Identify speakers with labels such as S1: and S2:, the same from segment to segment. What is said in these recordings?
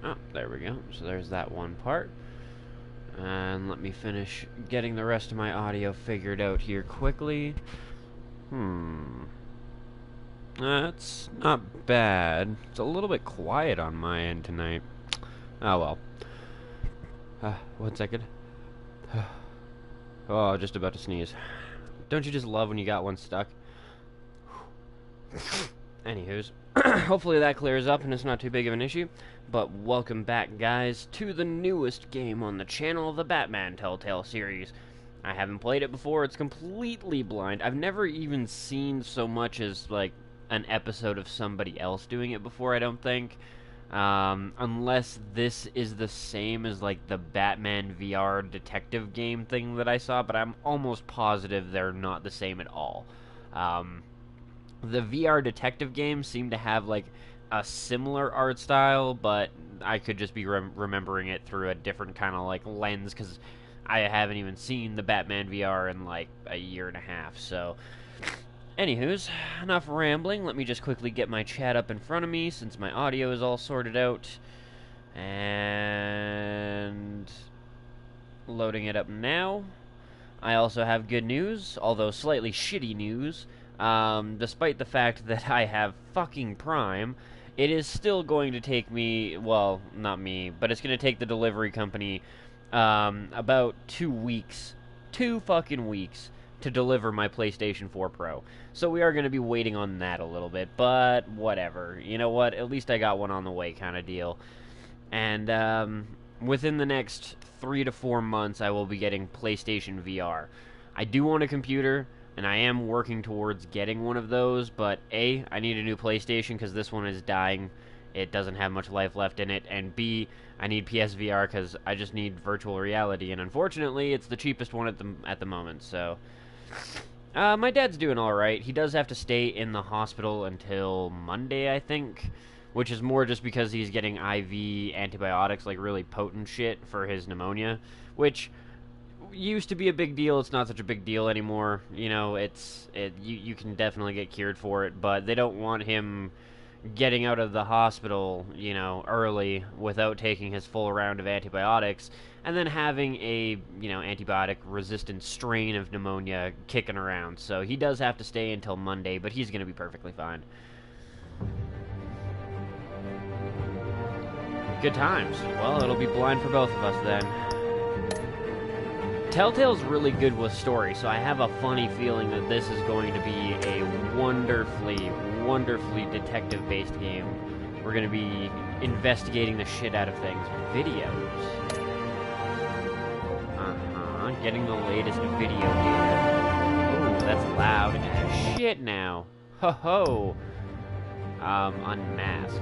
S1: Oh, there we go. So there's that one part. And let me finish getting the rest of my audio figured out here quickly. That's not bad. It's a little bit quiet on my end tonight. Oh well. 1 second. Oh, just about to sneeze. Don't you just love when you got one stuck? Anywho's, hopefully that clears up and it's not too big of an issue. But welcome back, guys, to the newest game on the channel of the Batman Telltale series. I haven't played it before. It's completely blind. I've never even seen so much as, like, an episode of somebody else doing it before, I don't think. Unless this is the same as, like, the Batman VR detective game thing that I saw, but I'm almost positive they're not the same at all. The VR detective games seem to have, like, a similar art style, but I could just be remembering it through a different kind of, like, lens, because I haven't even seen the Batman VR in, like, a year and a half, so... Anywho's, enough rambling. Let me just quickly get my chat up in front of me, since my audio is all sorted out. And... loading it up now. I also have good news, although slightly shitty news. Despite the fact that I have fucking Prime, it is still going to take me, well, not me, but it's going to take the delivery company, about 2 weeks, 2 fucking weeks, to deliver my PlayStation 4 Pro. So we are going to be waiting on that a little bit, but whatever. You know what? At least I got one on the way kind of deal. And, within the next 3 to 4 months, I will be getting PlayStation VR. I do want a computer, and I am working towards getting one of those, but A, I need a new PlayStation because this one is dying. It doesn't have much life left in it, and B, I need PSVR because I just need virtual reality, and unfortunately, it's the cheapest one at the moment, so... my dad's doing alright. He does have to stay in the hospital until Monday, I think, which is more just because he's getting IV antibiotics, like really potent shit for his pneumonia, which... used to be a big deal. It's not such a big deal anymore. You know, you can definitely get cured for it, but they don't want him getting out of the hospital, you know, early without taking his full round of antibiotics and then having a, you know, antibiotic resistant strain of pneumonia kicking around. So he does have to stay until Monday, but he's going to be perfectly fine. Good times. Well, it'll be blind for both of us then. Telltale's really good with story, so I have a funny feeling that this is going to be a wonderfully, wonderfully detective-based game. We're going to be investigating the shit out of things. Videos. Getting the latest video here. Ooh, that's loud as shit now. Ho-ho. Unmasked.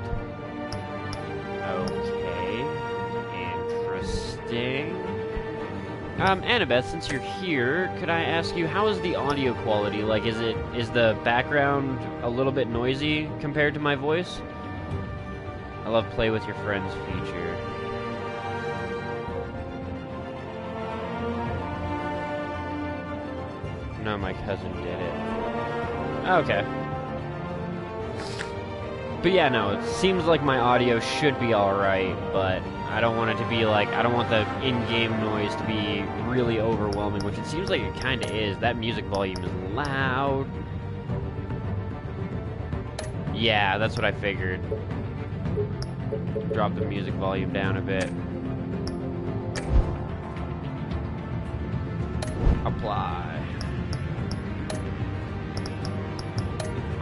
S1: Okay. Interesting. Annabeth, since you're here, could I ask you, how is the audio quality? Like, is the background a little bit noisy compared to my voice? I love play with your friends feature. No, my cousin did it. Okay. But yeah, no, it seems like my audio should be alright, but I don't want it to be like, I don't want the in-game noise to be really overwhelming, which it seems like it kind of is. That music volume is loud. Yeah, that's what I figured. Drop the music volume down a bit. Apply.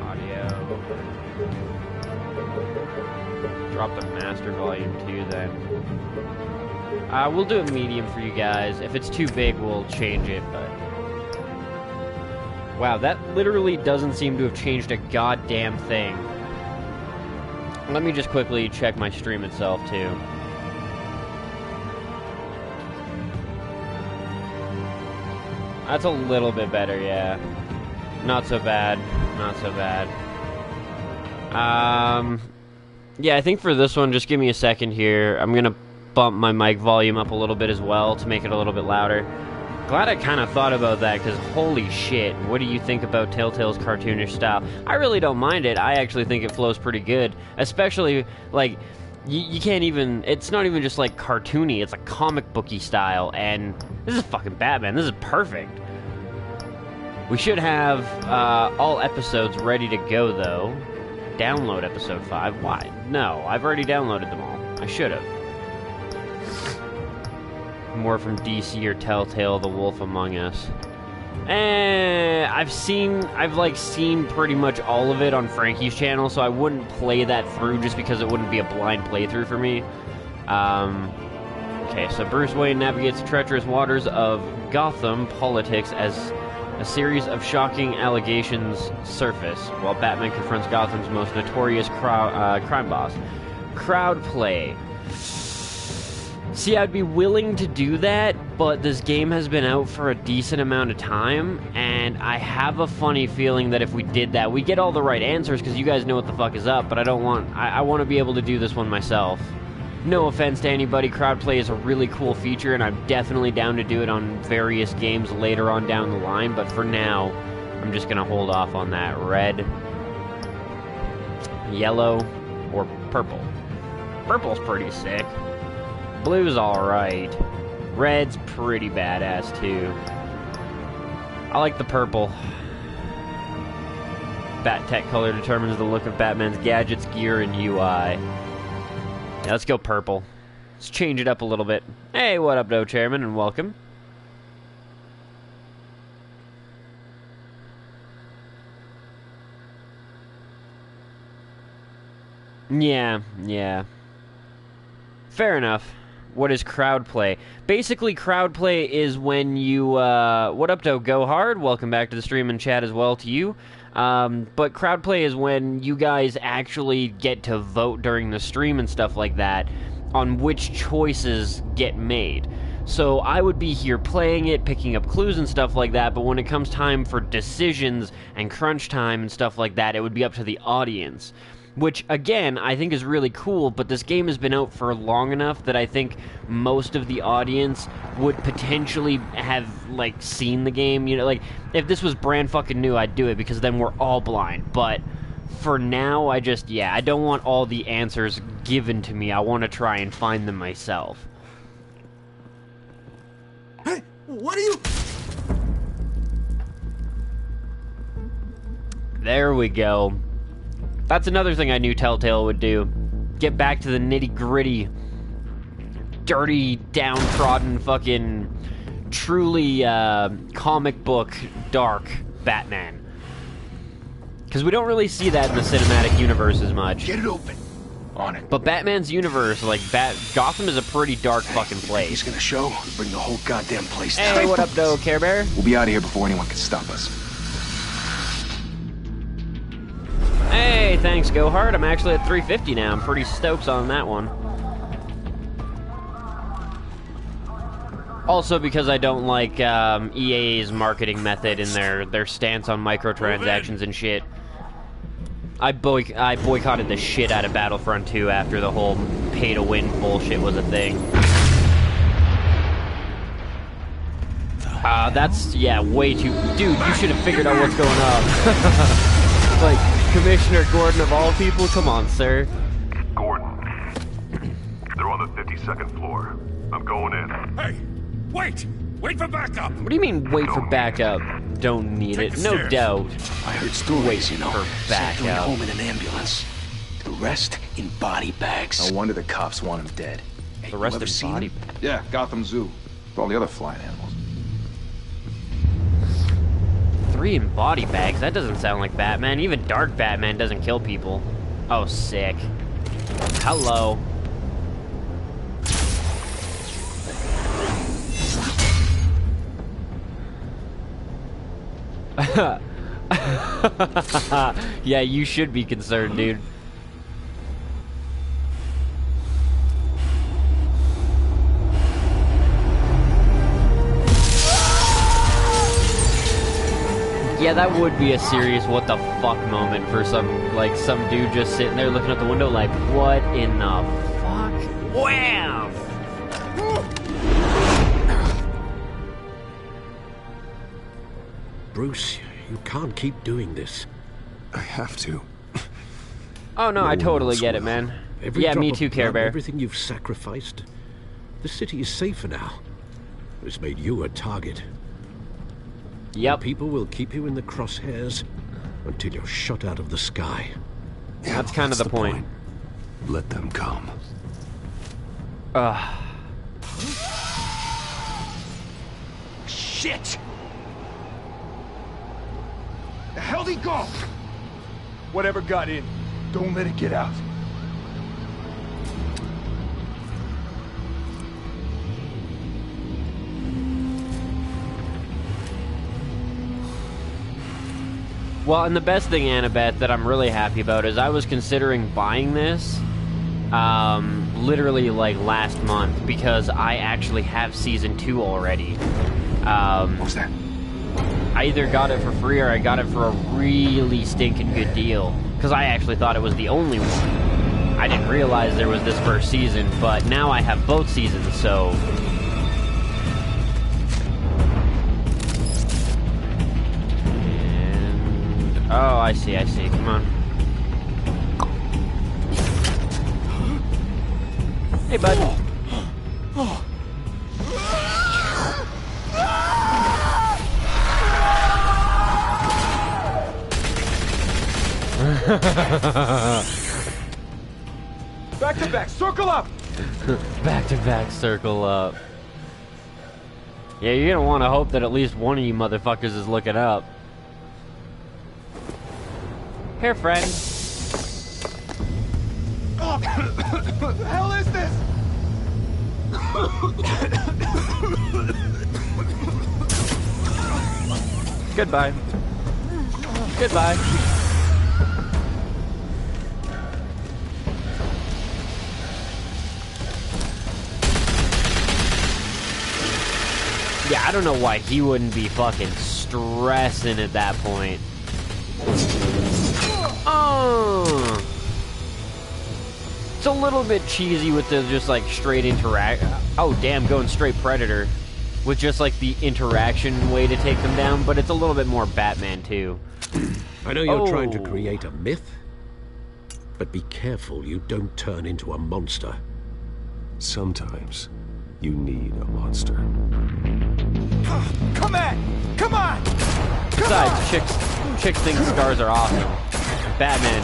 S1: Audio. Drop the master volume too then. We'll do a medium for you guys. If it's too big, we'll change it, but... Wow, that literally doesn't seem to have changed a goddamn thing. Let me just quickly check my stream itself too. That's a little bit better, yeah. Not so bad. Not so bad. Yeah, I think for this one, just give me a second here. I'm gonna bump my mic volume up a little bit as well to make it a little bit louder. Glad I kind of thought about that, because holy shit, what do you think about Telltale's cartoonish style? I really don't mind it. I actually think it flows pretty good, especially, like, you can't even, it's not even just like cartoony, it's like comic booky style, and this is fucking Batman. This is perfect. We should have all episodes ready to go, though. Download episode 5. Why? No, I've already downloaded them all. I should have. More from DC or Telltale, The Wolf Among Us. I've seen pretty much all of it on Frankie's channel, so I wouldn't play that through just because it wouldn't be a blind playthrough for me. Okay, so Bruce Wayne navigates the treacherous waters of Gotham politics as a series of shocking allegations surface, while Batman confronts Gotham's most notorious crime boss. Crowd play. See, I'd be willing to do that, but this game has been out for a decent amount of time, and I have a funny feeling that if we did that, we get all the right answers, because you guys know what the fuck is up, but I want to be able to do this one myself. No offense to anybody, crowd play is a really cool feature, and I'm definitely down to do it on various games later on down the line, but for now, I'm just going to hold off on that. Red, yellow, or purple. Purple's pretty sick. Blue's alright. Red's pretty badass, too. I like the purple. Bat tech color determines the look of Batman's gadgets, gear, and UI. Yeah, let's go purple. Let's change it up a little bit. Hey, what up, though, Chairman, and welcome. Yeah. Fair enough. What is crowd play? Basically, crowd play is when you, what up, though, Go Hard? Welcome back to the stream and chat as well to you. But crowd play is when you guys actually get to vote during the stream and stuff like that on which choices get made. So I would be here playing it, picking up clues and stuff like that, but when it comes time for decisions and crunch time and stuff like that, it would be up to the audience. Which, again, I think is really cool, but this game has been out for long enough that I think most of the audience would potentially have, like, seen the game. You know, like, if this was brand fucking new, I'd do it, because then we're all blind. But for now, I don't want all the answers given to me. I want to try and find them myself.
S2: Hey, what are you...
S1: There we go. That's another thing I knew Telltale would do. Get back to the nitty-gritty, dirty, downtrodden, fucking, truly, comic book, dark Batman. Because we don't really see that in the cinematic universe as much.
S2: Get it open. On it.
S1: But Batman's universe, like, Gotham is a pretty dark fucking place.
S2: He's gonna show, bring the whole goddamn place down.
S1: Hey, what up, though, Care Bear?
S2: We'll be out of here before anyone can stop us.
S1: Hey, thanks, Go Hard. I'm actually at 350 now. I'm pretty stoked on that one. Also because I don't like EA's marketing method and their stance on microtransactions and shit. I boycotted the shit out of Battlefront 2 after the whole pay-to-win bullshit was a thing. That's, yeah, way too... Dude, you should have figured out what's going on. Like... Commissioner Gordon of all people? Come on, sir.
S3: Gordon. They're on the 52nd floor. I'm going in.
S4: Hey! Wait! Wait for backup!
S1: What do you mean, wait for backup? Don't need it. No doubt.
S2: I heard stories, you know.
S1: For backup.
S2: Home in an ambulance. The rest in body bags.
S5: No wonder the cops want him dead.
S1: The rest in body
S5: bags? Yeah, Gotham Zoo. With all the other flying animals.
S1: 3 in body bags? That doesn't sound like Batman. Even dark Batman doesn't kill people. Oh, sick. Hello. Yeah, you should be concerned, dude. Yeah, that would be a serious what the fuck moment for some dude just sitting there looking out the window like, what in the fuck? Wham!
S4: Bruce, you can't keep doing this.
S5: I have to.
S1: Oh no, I totally get it, man.
S4: Every
S1: Yeah,
S4: drop
S1: me
S4: of
S1: too, Care
S4: blood,
S1: Bear.
S4: everything you've sacrificed. The city is safer now. It's made you a target.
S1: Yep.
S4: People will keep you in the crosshairs until you're shot out of the sky.
S1: That's kind of the point.
S2: Let them come.
S5: Shit! The hell'd he go? Whatever got in, don't let it get out.
S1: Well, and the best thing, Annabeth, that I'm really happy about is I was considering buying this, literally like last month, because I actually have Season 2 already.
S5: What was that?
S1: I either got it for free or I got it for a really stinking good deal, because I actually thought it was the only one. I didn't realize there was this first season, but now I have both seasons, so... Oh, I see. Come on. Hey, bud.
S5: Back to back, circle up!
S1: Back to back, circle up. Yeah, you're gonna want to hope that at least one of you motherfuckers is looking up. Here, friend.
S5: What the hell is this?
S1: Goodbye. Goodbye. Yeah, I don't know why he wouldn't be fucking stressing at that point. Oh! It's a little bit cheesy with the just like straight interact. Oh damn, going straight Predator. With just like the interaction way to take them down, but it's a little bit more Batman too.
S4: I know you're trying to create a myth, but be careful you don't turn into a monster.
S2: Sometimes you need a monster.
S5: Come on! Come on!
S1: Besides, chicks think scars are awesome. Batman,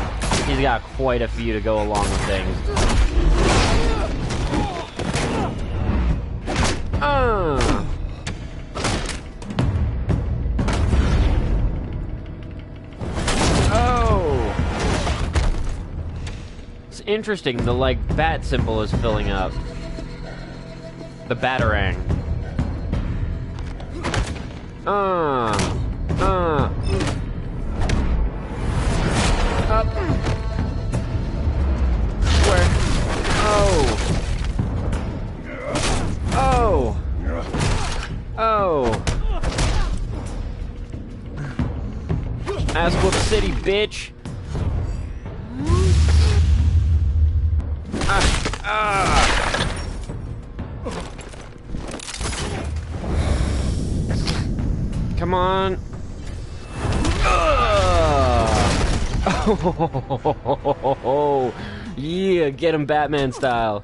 S1: he's got quite a few to go along with things. Oh! It's interesting, the, like, bat symbol is filling up. The Batarang. Up. Where? Oh. Oh. Oh. Ass whoop city, bitch. Come on. Oh, yeah, get him Batman style.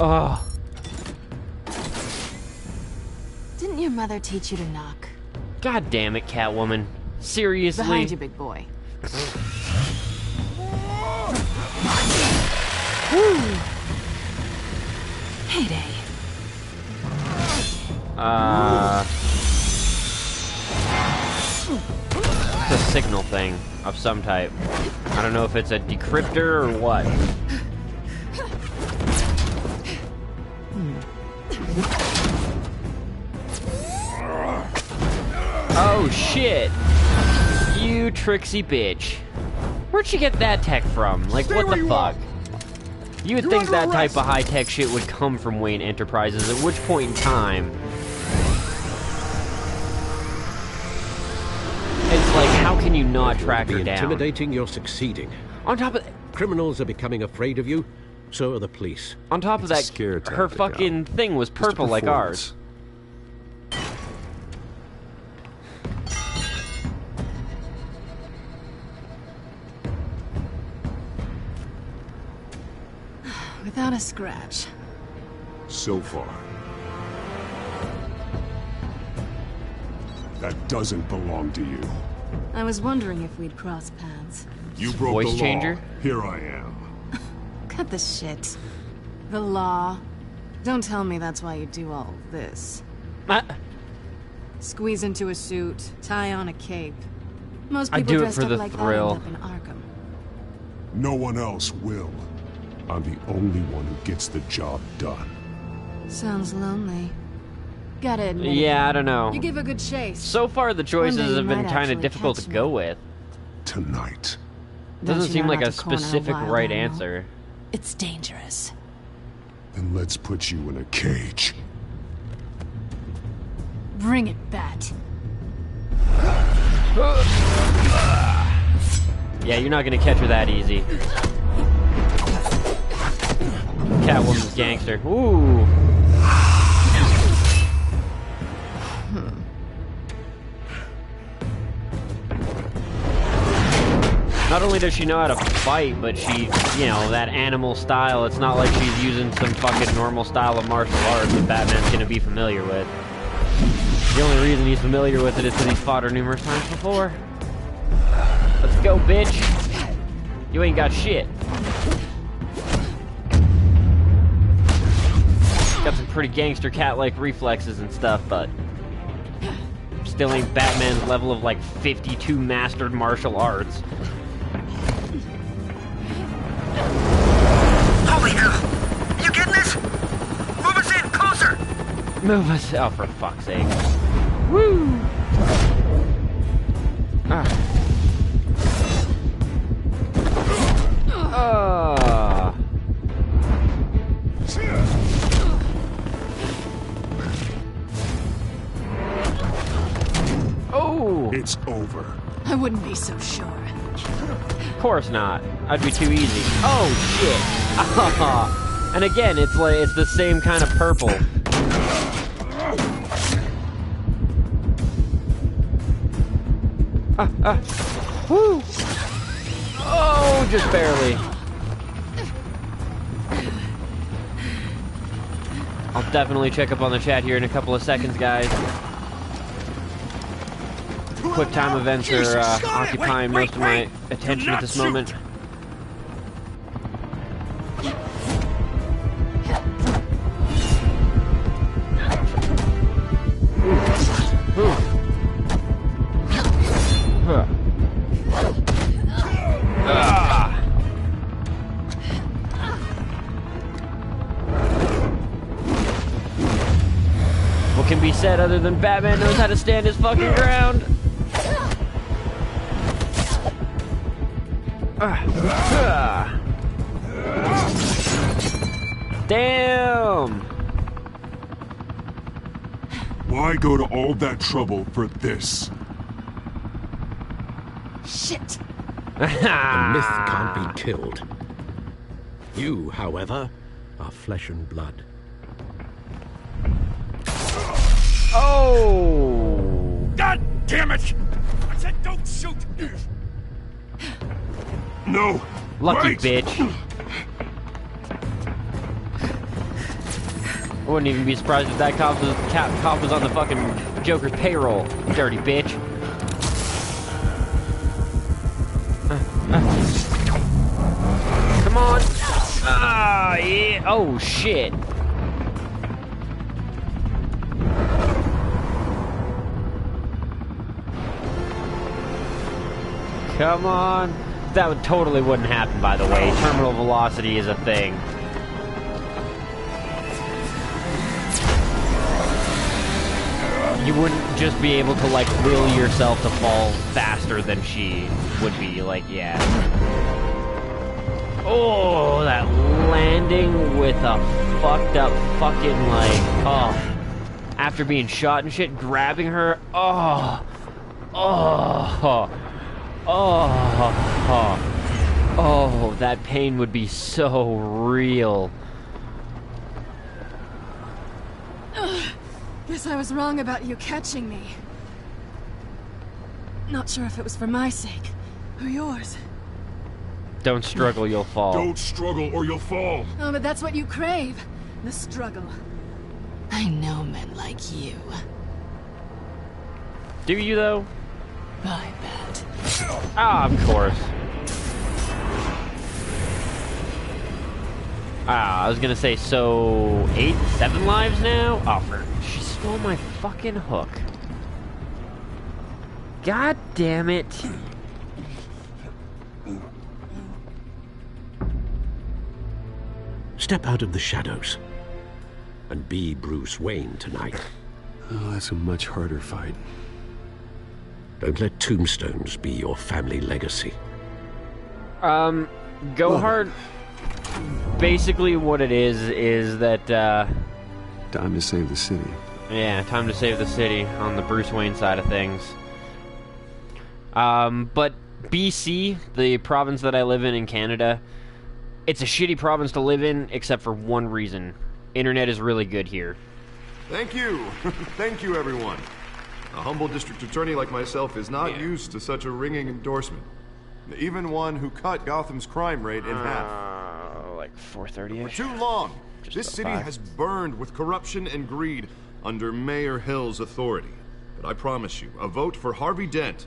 S1: Oh.
S6: Didn't your mother teach you to knock?
S1: God damn it, Catwoman. Seriously?
S6: Behind you, big boy. Heyday.
S1: It's a signal thing of some type. I don't know if it's a decryptor or what. Oh shit! You tricksy bitch. Where'd you get that tech from? Like, what the fuck? You would think that type of high-tech shit would come from Wayne Enterprises, at which point in time... It's like, how can you not track her down?
S4: Intimidating, you're succeeding.
S1: On top of...
S4: Criminals are becoming afraid of you, so are the police.
S1: On top of that,
S2: scare
S1: her
S2: tactic,
S1: fucking
S2: Al.
S1: thing was purple like ours.
S6: without a scratch.
S7: So far. That doesn't belong to you.
S6: I was wondering if we'd cross paths.
S7: You broke
S1: Voice
S7: the law.
S1: changer?
S7: Here I am.
S6: Cut the shit. The law. Don't tell me that's why you do all this. Squeeze into a suit, tie on a cape. Most
S1: I
S6: people
S1: do it
S6: dressed
S1: for
S6: up
S1: the
S6: like
S1: thrill.
S6: that end up in Arkham.
S7: No one else will. I'm the only one who gets the job done.
S6: Sounds lonely. Gotta admit it.
S1: Yeah, I don't know.
S6: You give a good chase.
S1: So far, the choices
S6: One day you
S1: have been
S6: might
S1: kind of
S6: actually
S1: difficult to
S6: catch
S1: go
S6: me.
S1: with.
S7: Tonight.
S6: Don't
S1: Doesn't
S6: you
S1: seem
S6: know
S1: like
S6: not
S1: a
S6: to corner
S1: specific
S6: wild
S1: right
S6: animal?
S1: answer.
S6: It's dangerous.
S7: Then let's put you in a cage.
S6: Bring it, Bat.
S1: Yeah, you're not gonna catch her that easy. Catwoman's gangster. Ooh. Not only does she know how to fight, but she, you know, that animal style, it's not like she's using some fucking normal style of martial arts that Batman's gonna be familiar with. The only reason he's familiar with it is because he's fought her numerous times before. Let's go, bitch. You ain't got shit. Got some pretty gangster cat-like reflexes and stuff, but still ain't Batman's level of like 52 mastered martial arts.
S2: Holy hell! You getting this? Move us in, closer!
S1: Move us. Oh, for fuck's sake. Woo! Ah. Oh!
S7: It's over.
S6: I wouldn't be so sure.
S1: Of course not. That'd be too easy. Oh shit! And again, it's like it's the same kind of purple. Woo! Oh, just barely. I'll definitely check up on the chat here in a couple of seconds, guys. Quick time events are occupying most of my attention at this moment. What can be said other than Batman knows how to stand his fucking ground? Damn!
S7: Why go to all that trouble for this?
S6: Shit!
S4: The myth can't be killed. You, however, are flesh and blood.
S1: Oh!
S5: God damn it! I said don't shoot!
S7: No!
S1: Lucky
S7: wait.
S1: bitch. I wouldn't even be surprised if that cop was on the fucking Joker's payroll. Dirty bitch. Come on. Ah, yeah. Oh, shit. Come on. That would totally wouldn't happen, by the way. Terminal velocity is a thing. You wouldn't just be able to, like, will yourself to fall faster than she would be. Like, yeah. Oh, that landing with a fucked up fucking, like, oh. After being shot and shit, grabbing her. Oh. Oh. Oh. Oh, that pain would be so real.
S6: Guess I was wrong about you catching me. Not sure if it was for my sake or yours.
S1: Don't struggle, you'll fall.
S7: Don't struggle or you'll fall.
S6: Oh, but that's what you crave. The struggle. I know men like you.
S1: Do you, though?
S6: I bet.
S1: Ah, of course. I was gonna say, so 7 lives now? Oh, she stole my fucking hook. God damn it.
S4: Step out of the shadows and be Bruce Wayne tonight.
S7: Oh, that's a much harder fight.
S4: Don't let tombstones be your family legacy.
S1: Go hard. Basically, what it is that,
S7: Time to save the city.
S1: yeah, time to save the city on the Bruce Wayne side of things. But BC, the province that I live in Canada, it's a shitty province to live in, except for one reason. Internet is really good here.
S3: Thank you. Thank you, everyone. A humble district attorney like myself is not used to such a ringing endorsement. Even one who cut Gotham's crime rate in half.
S1: Like 4:30ish.
S3: For too long,
S1: Just
S3: this
S1: about
S3: city
S1: 5.
S3: has burned with corruption and greed under Mayor Hill's authority. But I promise you, a vote for Harvey Dent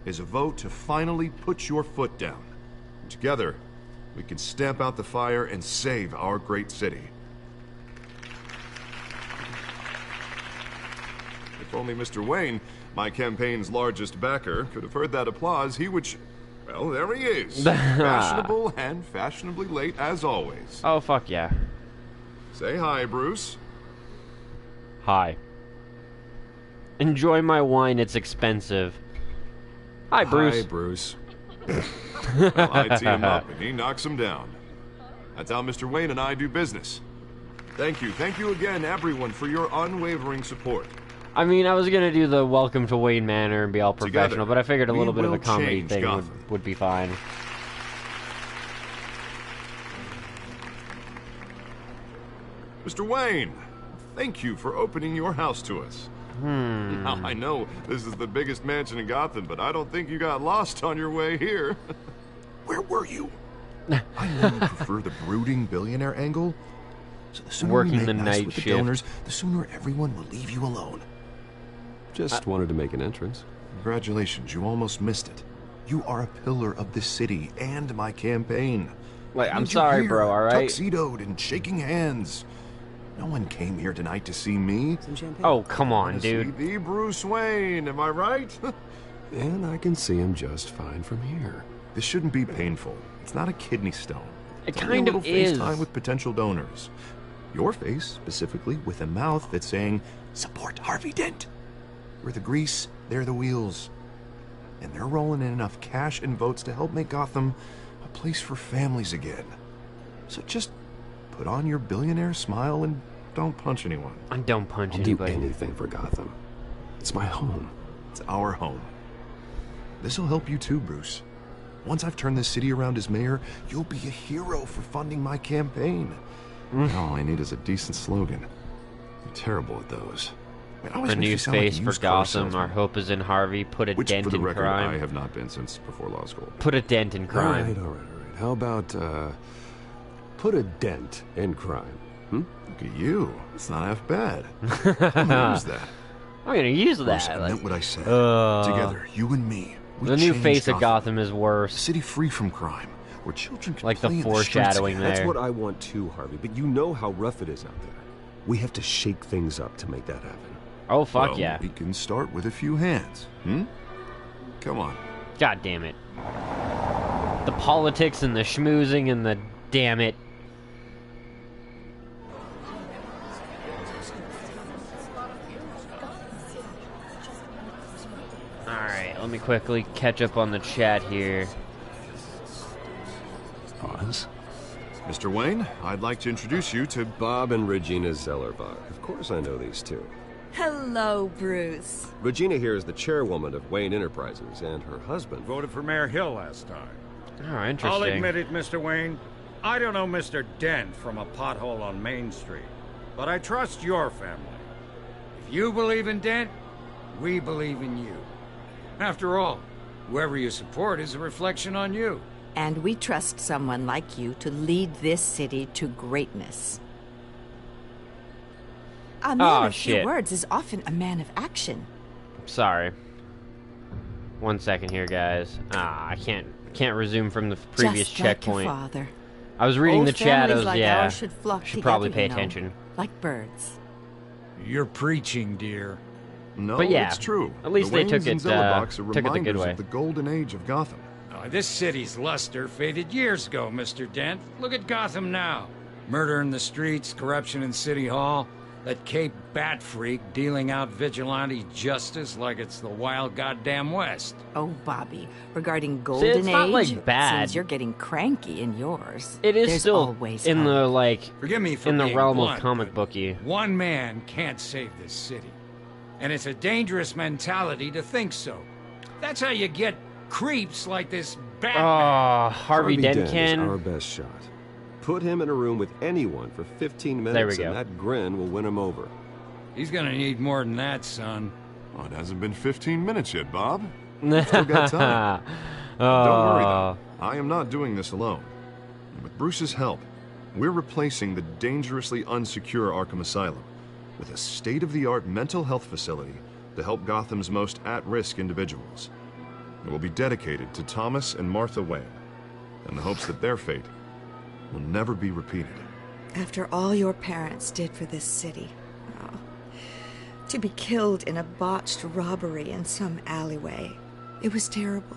S3: is a vote to finally put your foot down. Together, we can stamp out the fire and save our great city. If only Mr. Wayne, my campaign's largest backer, could have heard that applause, he would... Well, there he is. Fashionable and fashionably late, as always.
S1: Oh, fuck yeah.
S3: Say hi, Bruce.
S1: Hi. Enjoy my wine, it's expensive. Hi, Bruce.
S7: Hi, Bruce.
S3: Well, I tee him up and he knocks him down. That's how Mr. Wayne and I do business. Thank you again, everyone, for your unwavering support.
S1: I mean, I was gonna do the welcome to Wayne Manor and be all professional,
S3: Together,
S1: but I figured a
S3: we
S1: little bit of a
S3: will
S1: comedy
S3: change
S1: thing
S3: Gotham.
S1: would be fine.
S3: Mr. Wayne, thank you for opening your house to us. Now, I know this is the biggest mansion in Gotham, but I don't think you got lost on your way here.
S2: Where were you?
S3: I know you prefer the brooding billionaire angle, so the sooner
S1: Working
S3: we make
S1: the
S3: nice
S1: night
S3: with the
S1: shift.
S3: donors, the sooner everyone will leave you alone.
S7: Just wanted to make an entrance.
S3: Congratulations, you almost missed it. You are a pillar of this city and my campaign.
S1: Like, I'm
S3: Need you
S1: sorry,
S3: here,
S1: bro, alright?
S3: Tuxedoed and shaking hands. No one came here tonight to see me.
S1: Oh, come on,
S3: To see
S1: dude.
S3: the Bruce Wayne, am I right?
S7: And I can see him just fine from here.
S3: This shouldn't be painful. It's not a kidney stone.
S1: It
S3: It's only
S1: kind
S3: a
S1: of
S3: little
S1: is.
S3: FaceTime with potential donors. Your face, specifically, with a mouth that's saying, "Support Harvey Dent." We're the grease, they're the wheels. And they're rolling in enough cash and votes to help make Gotham a place for families again. So just put on your billionaire smile and don't punch anyone.
S1: I don't punch
S7: I'll do
S1: anybody.
S7: anything for Gotham. It's my home.
S3: It's our home. This'll help you too, Bruce. Once I've turned this city around as mayor, you'll be a hero for funding my campaign. All I need is a decent slogan. I'm terrible at those. It always
S1: A
S3: makes
S1: new
S3: me sound like a
S1: face for
S3: used car
S1: Gotham. Our
S3: salesman.
S1: hope is in Harvey. Put a
S3: Which,
S1: dent
S3: for the
S1: in
S3: record,
S1: crime.
S3: I have not been since before law school.
S1: Put a dent in crime.
S7: All right. How about, put a dent in crime?
S3: Look at you. It's not half bad. I'm gonna use that.
S1: I'm gonna use
S3: Bruce,
S1: that.
S3: I
S1: Like,
S3: meant what I said. Together, you and me. We
S1: the new
S3: change
S1: face of Gotham is
S3: A
S1: worse.
S3: city free from crime, where children can
S1: Like the
S3: play in streets
S1: foreshadowing
S3: again.
S1: there.
S7: That's what I want too, Harvey. But you know how rough it is out there. We have to shake things up to make that happen.
S1: Oh, fuck
S3: Well,
S1: yeah.
S3: We can start with a few hands. Come on.
S1: God damn it. The politics and the schmoozing and the damn it. Alright, let me quickly catch up on the chat here.
S7: Pause.
S3: Mr. Wayne, I'd like to introduce you to...
S7: Bob and Regina Zellerbach. Of course I know these two.
S8: Hello, Bruce.
S7: Regina here is the chairwoman of Wayne Enterprises, and her husband...
S9: Voted for Mayor Hill last time.
S1: Oh, interesting.
S9: I'll admit it, Mr. Wayne. I don't know Mr. Dent from a pothole on Main Street, but I trust your family. If you believe in Dent, we believe in you. After all, whoever you support is a reflection on you.
S10: And we trust someone like you to lead this city to greatness. A man of few words is often a man of action.
S1: Sorry. 1 second here, guys. I can't resume from the previous
S10: Just
S1: checkpoint.
S10: Like your father.
S1: I was reading
S10: Old
S1: the shadows.
S10: like
S1: Yeah,
S10: ours should flock
S1: should probably
S10: together,
S1: pay attention.
S10: Like birds.
S9: You're preaching, dear.
S3: No,
S1: But yeah,
S3: it's true.
S1: at least
S3: the
S1: they took
S3: Waynes and
S1: it,
S3: Zellerbachs are
S1: took it the good
S3: reminders
S1: way.
S3: of the golden age of Gotham.
S9: This city's luster faded years ago, Mr. Dent. Look at Gotham now. Murder in the streets, corruption in City Hall, that Cape Bat freak dealing out vigilante justice like it's the wild goddamn West.
S10: Oh, Bobby, regarding Golden
S1: it's not,
S10: Age,
S1: like, bad.
S10: seems you're getting cranky in yours.
S1: It is
S10: There's
S1: still
S10: always
S1: in
S10: hope.
S1: the like
S9: Forgive me for
S1: in the
S9: being
S1: realm
S9: blunt,
S1: of comic
S9: but
S1: booky.
S9: One man can't save this city. And it's a dangerous mentality to think so. That's how you get creeps like this Batman.
S1: Oh, Harvey Dent
S11: is
S1: can.
S11: our best shot. Put him in a room with anyone for 15 minutes
S1: There we go.
S11: and that grin will win him over.
S9: He's gonna need more than that, son.
S3: Oh, it hasn't been 15 minutes yet, Bob. Still got time. Don't worry, though. I am not doing this alone. And with Bruce's help, we're replacing the dangerously unsecure Arkham Asylum with a state-of-the-art mental health facility to help Gotham's most at-risk individuals. It will be dedicated to Thomas and Martha Wayne, in the hopes that their fate will never be repeated.
S8: After all your parents did for this city, oh, to be killed in a botched robbery in some alleyway, it was terrible.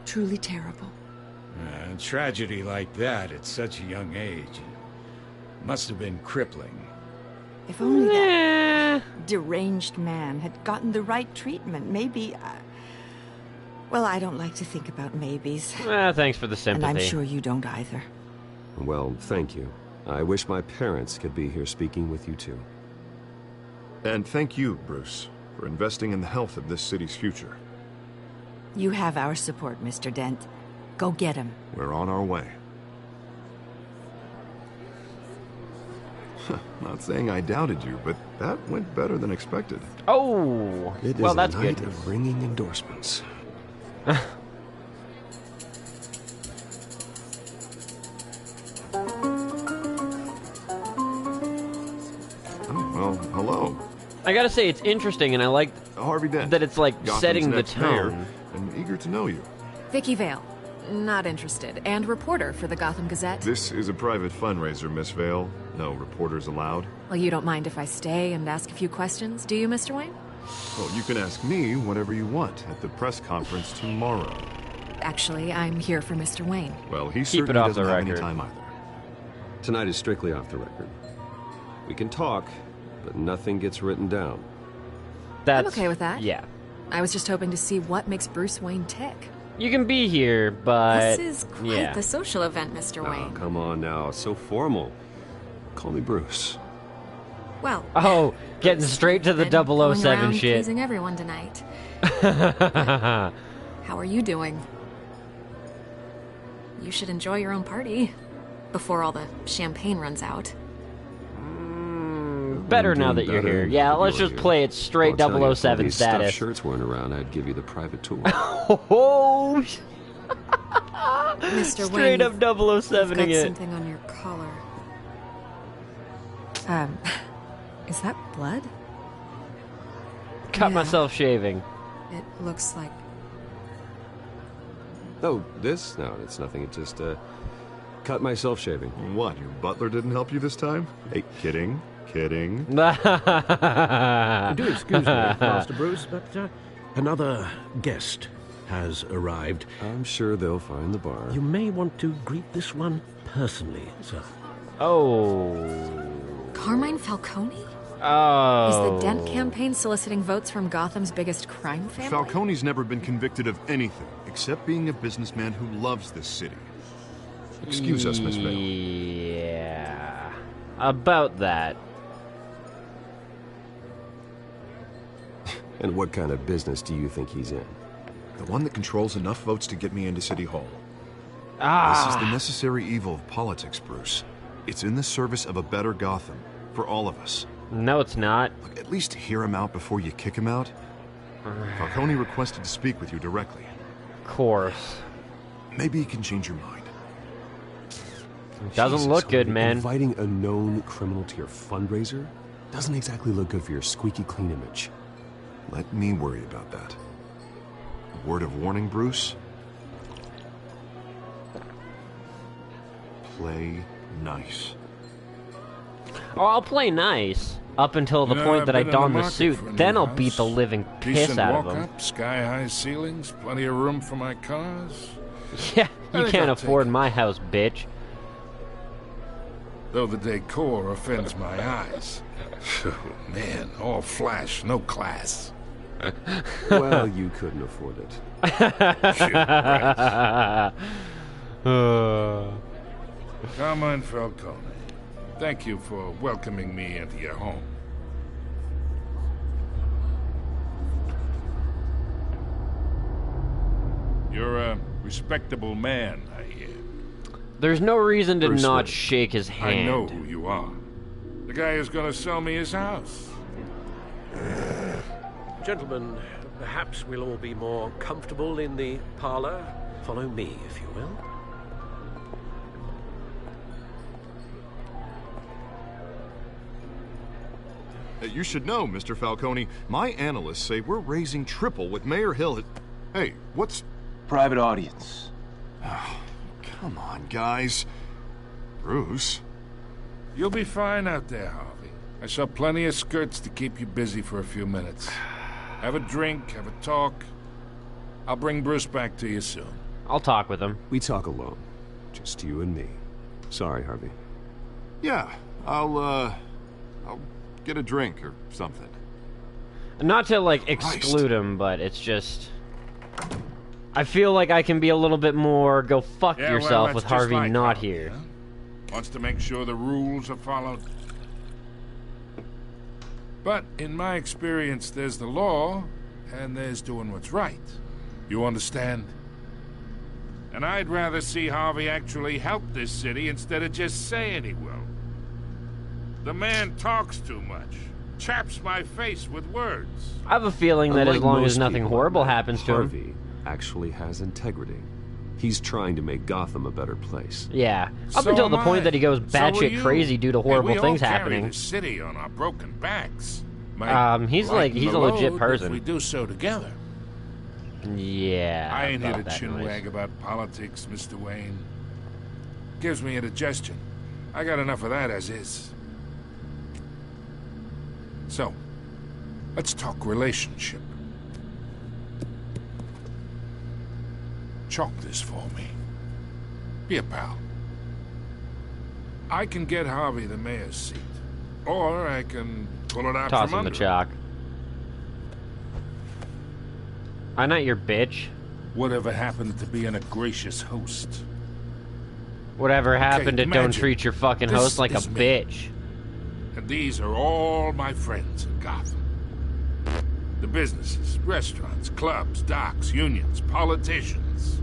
S8: Truly terrible.
S9: A tragedy like that at such a young age must have been crippling.
S10: If only that deranged man had gotten the right treatment, maybe... well, I don't like to think about maybes.
S1: Thanks for the sympathy.
S10: And I'm sure you don't either.
S11: Well, thank you. I wish my parents could be here speaking with you too.
S3: And thank you, Bruce, for investing in the health of this city's future.
S10: You have our support, Mr. Dent. Go get him.
S3: We're on our way. Not saying I doubted you, but that went better than expected.
S1: Oh,
S11: It
S1: well,
S11: is
S1: that's
S11: a night
S1: good.
S11: of ringing endorsements.
S3: Well, hello.
S1: I gotta say, it's interesting, and I like
S3: Harvey Dent,
S1: that it's like
S3: Gotham's
S1: setting the
S3: next mayor,
S1: tone.
S3: and eager to know you.
S6: Vicky Vale. Not interested. And reporter for the Gotham Gazette.
S3: This is a private fundraiser, Miss Vale. No reporters allowed.
S6: Well, you don't mind if I stay and ask a few questions, do you, Mr. Wayne?
S3: Well, you can ask me whatever you want at the press conference tomorrow.
S6: Actually, I'm here for Mr. Wayne.
S3: Well, he
S1: Keep
S3: certainly
S1: it off
S3: doesn't
S1: the
S3: have any
S1: record.
S3: time either.
S11: Tonight is strictly off the record. We can talk, but nothing gets written down.
S1: That's
S6: I'm okay with that.
S1: Yeah,
S6: I was just hoping to see what makes Bruce Wayne tick.
S1: you can be here, but
S6: This is quite
S1: yeah.
S6: the social event, Mr.
S11: Oh,
S6: Wayne.
S11: come on now. So formal. Call me Bruce.
S6: Well,
S1: Oh, getting straight to the
S6: been going
S1: 007
S6: around
S1: shit.
S6: pleasing everyone tonight. How are you doing? You should enjoy your own party before all the champagne runs out.
S1: Better
S11: I'm
S1: now
S11: doing
S1: that you're
S11: better
S1: here. Yeah,
S11: if
S1: let's
S11: you're
S1: just
S11: here.
S1: play it straight
S11: I'll tell you, if all
S1: 007
S11: these stuffed
S1: status.
S11: shirts weren't around, I'd give you the private tour.
S1: Oh,
S6: Mr.
S1: straight
S6: Wayne,
S1: up
S6: you've got
S1: 007ing it.
S6: something on your collar. Is that blood?
S1: Cut
S6: Yeah.
S1: myself shaving.
S6: It looks like...
S11: Oh, this? No, it's nothing. It just, cut myself shaving.
S3: What, your butler didn't help you this time? Hey, kidding. Kidding.
S4: Do excuse me, Master Bruce, but another guest has arrived.
S11: I'm sure they'll find the bar.
S4: You may want to greet this one personally, sir.
S1: Oh.
S6: Carmine Falcone?
S1: Oh.
S6: Is the Dent campaign soliciting votes from Gotham's biggest crime family?
S3: Falcone's never been convicted of anything except being a businessman who loves this city. Excuse us, Miss Vale.
S1: Yeah. About that.
S11: And what kind of business do you think he's in?
S3: The one that controls enough votes to get me into City Hall.
S1: Ah.
S3: This is the necessary evil of politics, Bruce. It's in the service of a better Gotham, for all of us.
S1: No, it's not.
S3: Look, at least hear him out before you kick him out. Falcone requested to speak with you directly.
S1: Of course.
S3: Maybe you can change your mind.
S1: Doesn't look good,
S7: Harvey.
S1: man.
S7: Inviting a known criminal to your fundraiser doesn't exactly look good for your squeaky clean image.
S3: Let me worry about that. A word of warning, Bruce. Play nice.
S1: Oh, I'll play nice up until the point that I don the suit. Then I'll beat the living piss
S12: Decent
S1: out of him.
S12: walk-up, sky-high ceilings, plenty of room for my cars.
S1: Yeah,
S12: I
S1: you
S12: think
S1: can't
S12: I'll
S1: afford my house, bitch.
S12: Though the decor offends my eyes. Oh, man, all flash, no class.
S11: Well, you couldn't afford it.
S12: Shit, right. Carmine Falcone, thank you for welcoming me into your home. You're a respectable man, I hear.
S1: There's no reason to
S12: Bruce
S1: not
S12: Wayne.
S1: shake his hand.
S12: I know who you are. The guy who's gonna sell me his house.
S4: Gentlemen, perhaps we'll all be more comfortable in the parlor. Follow me, if you will.
S3: You should know, Mr. Falcone, my analysts say we're raising triple what Mayor Hill. Hey, what's...
S2: Private audience.
S3: Oh, come on, guys. Bruce?
S12: You'll be fine out there, Harvey. I saw plenty of skirts to keep you busy for a few minutes. Have a drink, have a talk. I'll bring Bruce back to you soon.
S1: I'll talk with him.
S11: We talk alone. Just you and me. Sorry, Harvey.
S3: Yeah, I'll get a drink or something.
S1: Not to, like, exclude him, but it's just... I feel like I can be a little bit more go fuck yourself
S12: well,
S1: with
S12: that's just
S1: Harvey
S12: like
S1: not
S12: Harvey,
S1: here.
S12: huh? Wants to make sure the rules are followed. But in my experience, there's the law, and there's doing what's right. You understand? And I'd rather see Harvey actually help this city instead of just saying he will. The man talks too much. Chaps my face with words.
S1: I have a feeling that
S11: Unlike
S1: as long
S11: most
S1: as nothing
S11: people,
S1: horrible happens to him...
S11: Harvey actually has integrity. He's trying to make Gotham a better place.
S1: Yeah, up
S12: So
S1: until the
S12: am
S1: point
S12: I.
S1: that he goes
S12: So will
S1: batshit
S12: you.
S1: crazy due to horrible
S12: Hey, we
S1: things
S12: all carry
S1: happening.
S12: the city on our broken backs.
S1: He's
S12: Lighten
S1: he's
S12: the
S1: a legit
S12: load
S1: person.
S12: If we do so together.
S1: Yeah.
S12: I ain't here
S1: about
S12: to
S1: that
S12: chinwag
S1: noise.
S12: about politics, Mr. Wayne. Gives me indigestion. I got enough of that as is. So, let's talk relationship. Chalk this for me. Here, pal. I can get Harvey the mayor's seat. Or I can pull it out
S1: Toss
S12: from
S1: him the
S12: under.
S1: chalk. I'm not your bitch.
S12: Whatever happened to being a gracious host?
S1: Whatever happened to don't
S12: imagine
S1: treat your fucking
S12: this
S1: host like a
S12: is me.
S1: bitch.
S12: And these are all my friends in Gotham. The businesses, restaurants, clubs, docks, unions, politicians.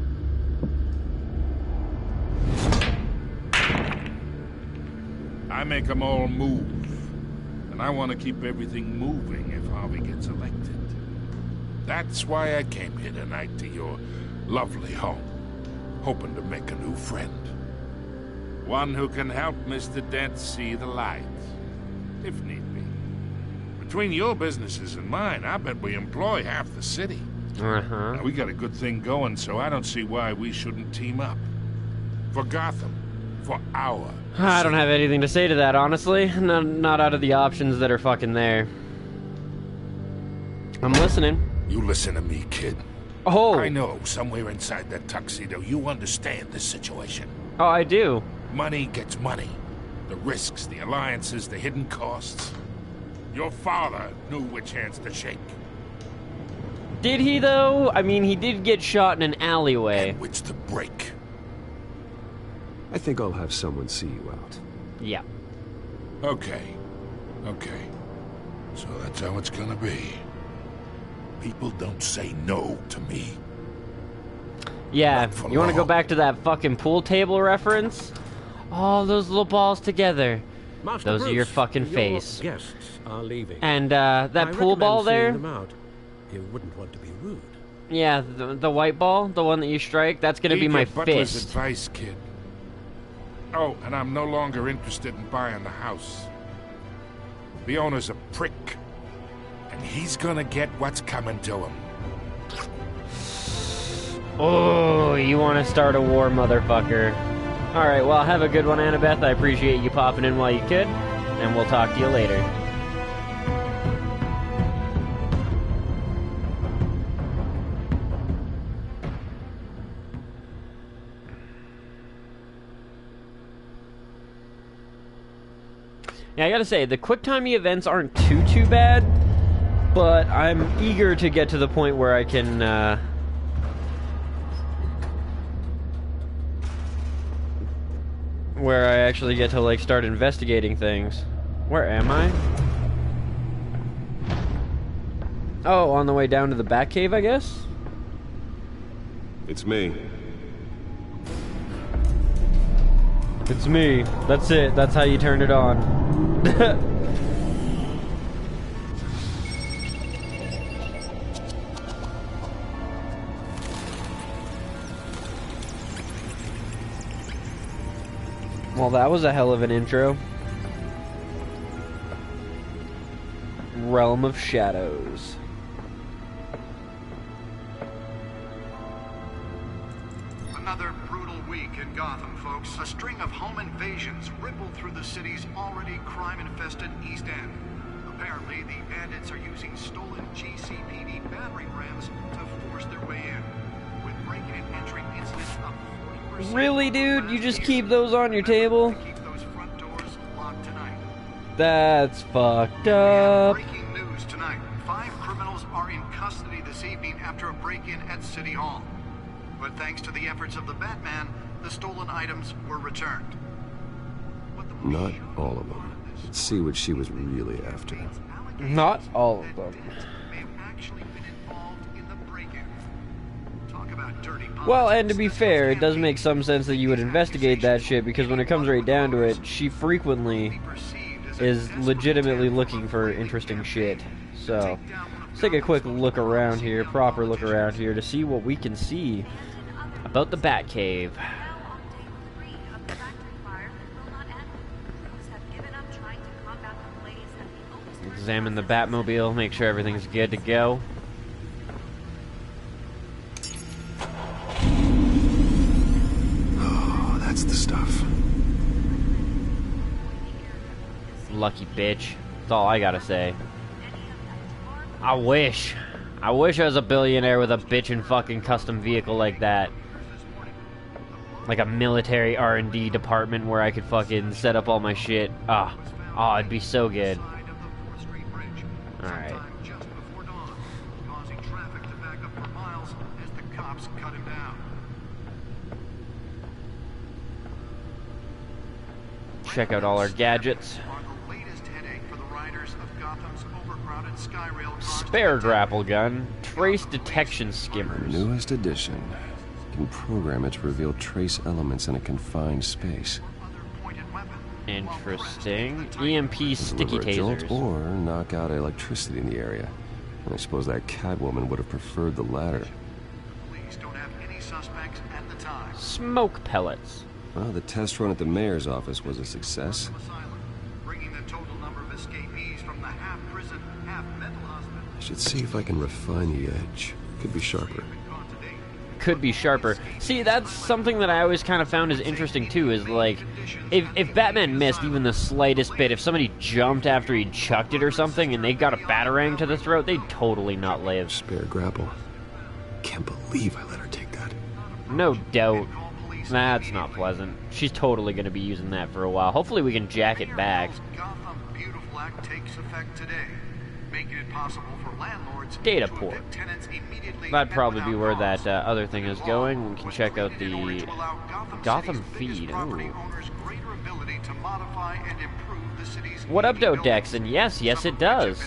S12: I make them all move. And I want to keep everything moving if Harvey gets elected. That's why I came here tonight to your lovely home, hoping to make a new friend. One who can help Mr. Dent see the light, if need be. Between your businesses and mine, I bet we employ half the city.
S1: Uh-huh.
S12: Now, we got a good thing going, so I don't see why we shouldn't team up. For Gotham. For our
S1: I don't have anything to say to that, honestly. Not out of the options that are fucking there. I'm listening.
S12: You listen to me, kid.
S1: Oh!
S12: I know, somewhere inside that tuxedo, you understand this situation.
S1: Oh, I do.
S12: Money gets money. The risks, the alliances, the hidden costs. Your father knew which hands to shake.
S1: Did he, though? I mean, he did get shot in an alleyway.
S12: And which to break.
S11: I think I'll have someone see you out.
S1: Yeah.
S12: Okay. Okay. So that's how it's gonna be. People don't say no to me.
S1: Yeah,
S12: for
S1: you want to go
S12: long.
S1: back to that fucking pool table reference? All those little balls together.
S4: Master
S1: Those are
S4: Bruce,
S1: your fucking
S4: your
S1: face.
S4: guests are leaving.
S1: And, that
S4: I
S1: pool
S4: recommend
S1: ball
S4: seeing
S1: there?
S4: them out. You wouldn't want to be rude.
S1: Yeah, the white ball, the one that you strike, that's gonna be
S12: Heed
S1: my
S12: your butler's
S1: fist.
S12: advice, kid. Oh, and I'm no longer interested in buying the house. The owner's a prick, and he's gonna get what's coming to him.
S1: Oh, you want to start a war, motherfucker. Alright, well, have a good one, Annabeth. I appreciate you popping in while you could, and we'll talk to you later. Yeah, I gotta say, the quick-timey events aren't too bad, but I'm eager to get to the point where I can, where I actually get to, like, start investigating things. Where am I? Oh, on the way down to the Batcave, I guess?
S11: It's me.
S1: It's me. That's it. That's how you turn it on. Well, that was a hell of an intro. Realm of Shadows.
S13: Another brutal week in Gotham, folks. A string of home invasions rippled through the city's already crime-infested East End. Apparently, the bandits are using stolen GCPD battering rams to force their way in. With breaking and entering incidents up 40%.
S1: Really, dude? You just keep those on your table?
S13: Keep those front doors locked tonight.
S1: That's fucked up.
S13: Breaking news tonight. 5 criminals are in custody this evening after a break-in at City Hall. But thanks to the efforts of the Batman, the stolen items were returned.
S11: Not all of them. Let's see what she was really after.
S1: Not all of them. Well, and to be fair, it does make some sense that you would investigate that shit, because when it comes right down to it, she frequently is legitimately looking for interesting shit. So, let's take a quick look around here, proper look around here, to see what we can see about the Batcave. Examine the Batmobile, make sure everything's good to go.
S11: Oh, that's the stuff.
S1: Lucky bitch. That's all I gotta say. I wish I was a billionaire with a bitchin' fucking custom vehicle like that. Like a military R&D department where I could fucking set up all my shit. Oh, it'd be so good. Alright. Check out all our gadgets. Spare grapple gun. Trace detection skimmers.
S11: Newest addition. You can program it to reveal trace elements in a confined space.
S1: Interesting. EMP sticky
S11: Deliver a jolt
S1: tasers.
S11: or knock out electricity in the area. And I suppose that Catwoman would have preferred the latter.
S13: Police don't have any suspects at the time.
S1: Smoke pellets.
S11: Well, the test run at the mayor's office was a success.
S13: Bringing the total number of escapees from the half-prison, half-mental hospital.
S11: I should see if I can refine the edge. Could be sharper.
S1: Could be sharper. See, that's something that I always kind of found is interesting too, is like, if Batman missed even the slightest bit, if somebody jumped after he chucked it or something and they got a batarang to the throat, they'd totally not live.
S11: Spare grapple. Can't believe I let her take that.
S1: No doubt. That's not pleasant. She's totally going to be using that for a while. Hopefully we can jack it back.
S13: Gotham Beautiful Act takes effect today, making it possible for landlords
S1: Data
S13: to
S1: port.
S13: evict tenants immediately.
S1: That'd probably be where that other thing is going. We can check out the Gotham feed. Ooh. What up, Dex? And yes, it does.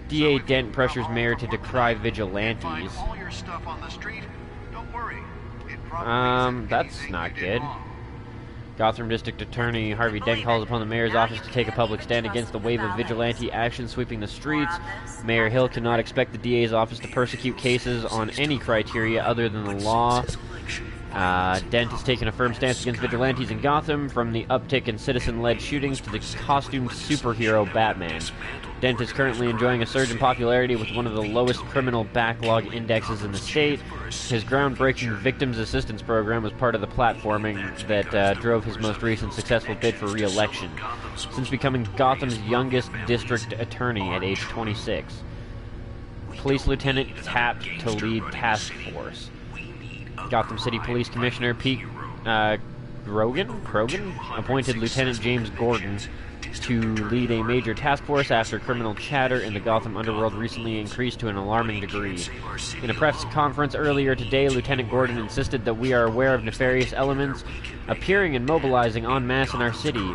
S1: D.A. Dent pressures mayor to decry vigilantes. That's not good. Gotham District Attorney Harvey Dent calls upon the mayor's office to take a public stand against the wave of vigilante action sweeping the streets. Mayor Hill cannot expect the DA's office to persecute cases on any criteria other than the law. Dent has taken a firm stance against vigilantes in Gotham, from the uptick in citizen-led shootings to the costumed superhero Batman. Dent is currently enjoying a surge in popularity with one of the lowest criminal backlog indexes in the state. His groundbreaking Victims Assistance Program was part of the platforming that drove his most recent successful bid for re-election, since becoming Gotham's youngest district attorney at age 26. Police Lieutenant tapped to lead task force. Gotham City Police Commissioner Pete Krogan appointed Lieutenant James Gordon to lead a major task force after criminal chatter in the Gotham underworld recently increased to an alarming degree. In a press conference earlier today, Lieutenant Gordon insisted that we are aware of nefarious elements appearing and mobilizing en masse in our city.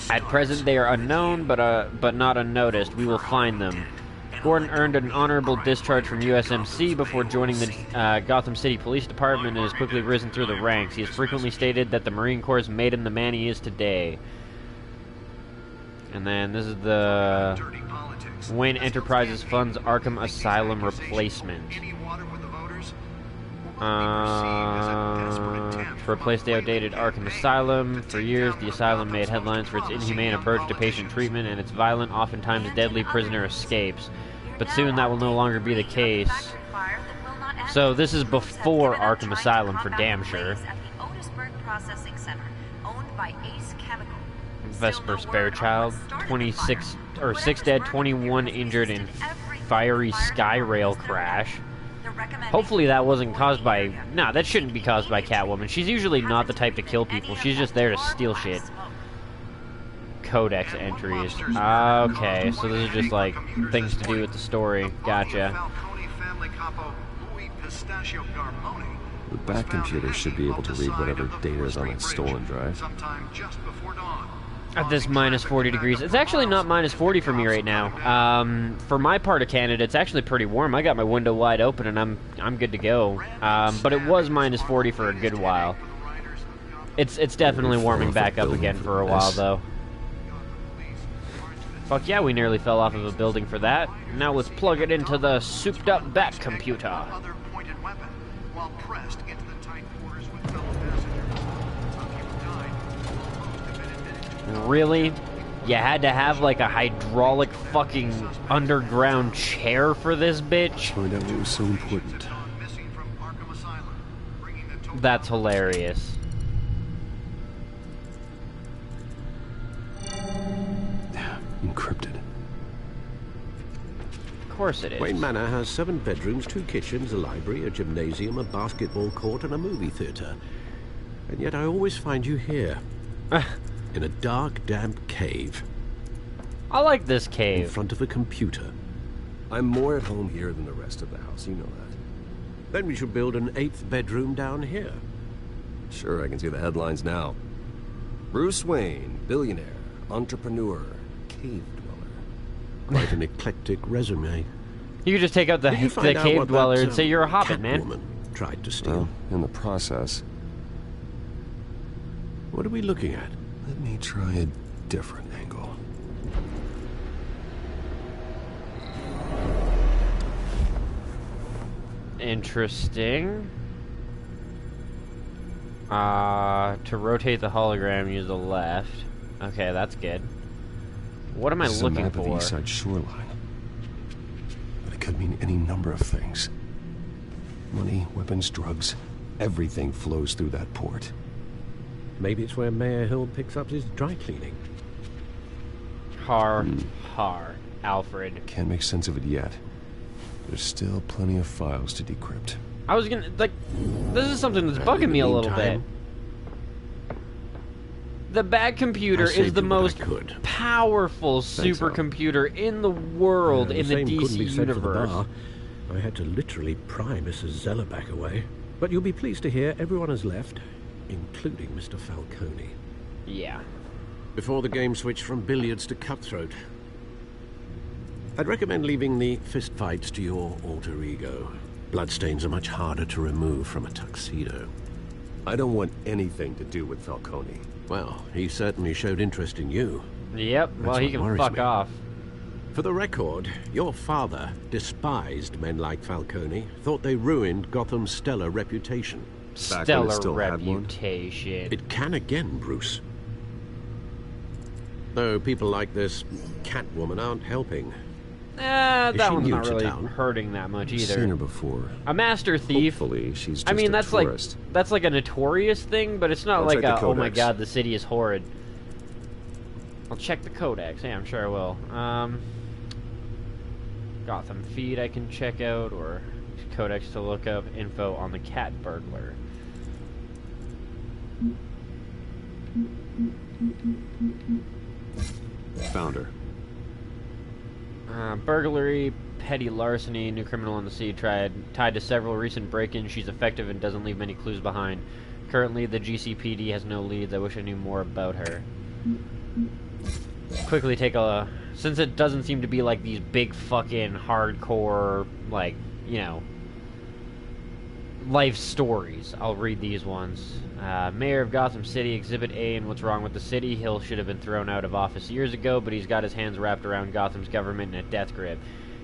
S1: At present, they are unknown, but not unnoticed. We will find them. Gordon earned an honorable discharge from USMC before joining the Gotham City Police Department and has quickly risen through the ranks. He has frequently stated that the Marine Corps made him the man he is today. And then this is the Wayne Enterprises funds Arkham Asylum replacement. To replace the outdated Arkham Asylum. For years, the asylum made headlines for its inhumane approach to patient treatment and its violent, oftentimes deadly prisoner escapes. But soon that will no longer be the case. So this is before Arkham Asylum for damn sure. Vesper Sparechild, 6 dead, 21 injured in fiery sky rail crash. Hopefully that wasn't caused by... Nah, that shouldn't be caused by Catwoman. She's usually not the type to kill people. She's just there to steal shit. Codex entries. Okay, so this is just like things to do with the story. Gotcha.
S11: The back computer should be able to read whatever data is on that stolen drive.
S1: At this minus 40 degrees. It's actually not minus 40 for me right now. For my part of Canada, it's actually pretty warm. I got my window wide open and I'm good to go. But it was minus 40 for a good while. It's definitely warming back up again for a while though. Fuck yeah, we nearly fell off of a building for that. Now let's plug it into the souped up bat computer. Really? You had to have like a hydraulic fucking underground chair for this bitch?
S11: Find out what was so important.
S1: That's hilarious.
S11: Encrypted.
S1: Of course it is.
S4: Wayne Manor has 7 bedrooms, 2 kitchens, a library, a gymnasium, a basketball court, and a movie theater. And yet I always find you here. In a dark, damp cave.
S1: I like this cave.
S4: In front of a computer.
S11: I'm more at home here than the rest of the house, you know that.
S4: Then we should build an 8th bedroom down here.
S11: Sure, I can see the headlines now. Bruce Wayne, billionaire, entrepreneur, cave dweller.
S4: Quite an eclectic resume.
S1: You could just take out the cave dweller and say you're a hobbit, man.
S4: Catwoman tried to steal.
S11: Well, in the process.
S4: What are we looking at?
S11: Let me try a different angle.
S1: Interesting. To rotate the hologram, use the left. Okay, that's good. What am I looking
S11: for? This is a map of the East Side shoreline. But it could mean any number of things. Money, weapons, drugs, everything flows through that port.
S4: Maybe it's where Mayor Hill picks up his dry cleaning.
S1: Har, Alfred.
S11: Can't make sense of it yet. There's still plenty of files to decrypt.
S1: I was gonna, like, this is something that's bugging me a little bit. The Bat computer is the most powerful supercomputer in the world in the DC universe.
S4: I had to literally pry Mrs. Zellerback away. But you'll be pleased to hear everyone has left, including Mr. Falcone.
S1: Yeah.
S4: Before the game switched from billiards to cutthroat. I'd recommend leaving the fistfights to your alter ego. Bloodstains are much harder to remove from a tuxedo.
S11: I don't want anything to do with Falcone.
S4: Well, he certainly showed interest in you.
S1: Yep, well, he can fuck off.
S4: For the record, your father despised men like Falcone, thought they ruined Gotham's stellar reputation.
S1: Stellar reputation.
S4: It can again, Bruce. Though people like this Catwoman aren't helping.
S1: That one's not really hurting that much either.
S11: I've seen her before.
S1: A master thief.
S11: Hopefully, she's just
S1: I mean,
S11: a
S1: that's
S11: tourist.
S1: like a notorious thing, but it's not like a, oh my god, the city is horrid. I'll check the codex. Yeah, I'm sure I will. Gotham feed I can check out, or codex to look up info on the cat burglar.
S11: Found her.
S1: Burglary, petty larceny, new criminal on the sea, tied to several recent break-ins. She's effective and doesn't leave many clues behind. Currently, the GCPD has no leads. I wish I knew more about her. Quickly take a... Since it doesn't seem to be like these big fucking hardcore, like, you know, life stories, I'll read these ones. Mayor of Gotham City, Exhibit A and What's Wrong with the City. Hill should have been thrown out of office years ago, but he's got his hands wrapped around Gotham's government in a death grip.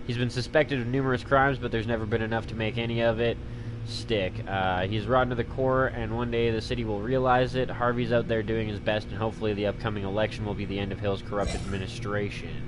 S1: He's been suspected of numerous crimes, but there's never been enough to make any of it stick. He's rotten to the core, and one day the city will realize it. Harvey's out there doing his best, and hopefully the upcoming election will be the end of Hill's corrupt administration.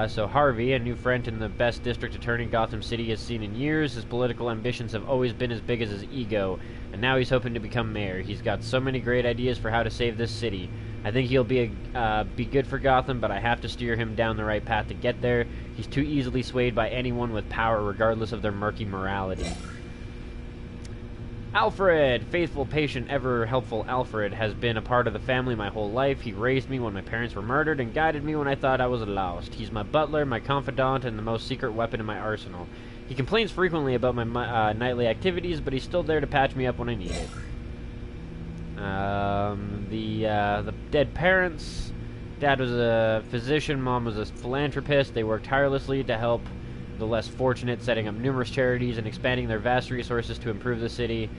S1: So Harvey, a new friend and the best district attorney Gotham City has seen in years. His political ambitions have always been as big as his ego, and now he's hoping to become mayor. He's got so many great ideas for how to save this city. I think he'll be good for Gotham, but I have to steer him down the right path to get there. He's too easily swayed by anyone with power, regardless of their murky morality. Alfred, faithful, patient, ever helpful Alfred, has been a part of the family my whole life. He raised me when my parents were murdered and guided me when I thought I was lost. He's my butler, my confidant, and the most secret weapon in my arsenal. He complains frequently about my nightly activities, but he's still there to patch me up when I need it. The dead parents. Dad was a physician, Mom was a philanthropist. They worked tirelessly to help the less fortunate, setting up numerous charities and expanding their vast resources to improve the city.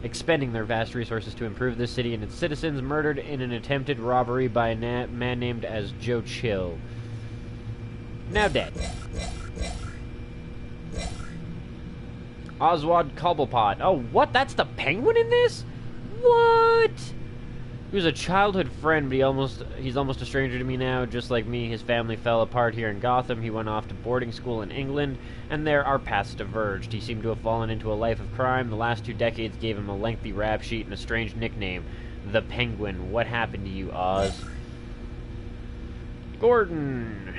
S1: Expending their vast resources to improve this city and its citizens, murdered in an attempted robbery by a man named as Joe Chill. Now dead. Oswald Cobblepot. Oh, what? That's the Penguin in this? What? He was a childhood friend, but he's almost a stranger to me now. Just like me, his family fell apart here in Gotham. He went off to boarding school in England, and there our paths diverged. He seemed to have fallen into a life of crime. The last 2 decades gave him a lengthy rap sheet and a strange nickname, the Penguin. What happened to you, Oz? Gordon.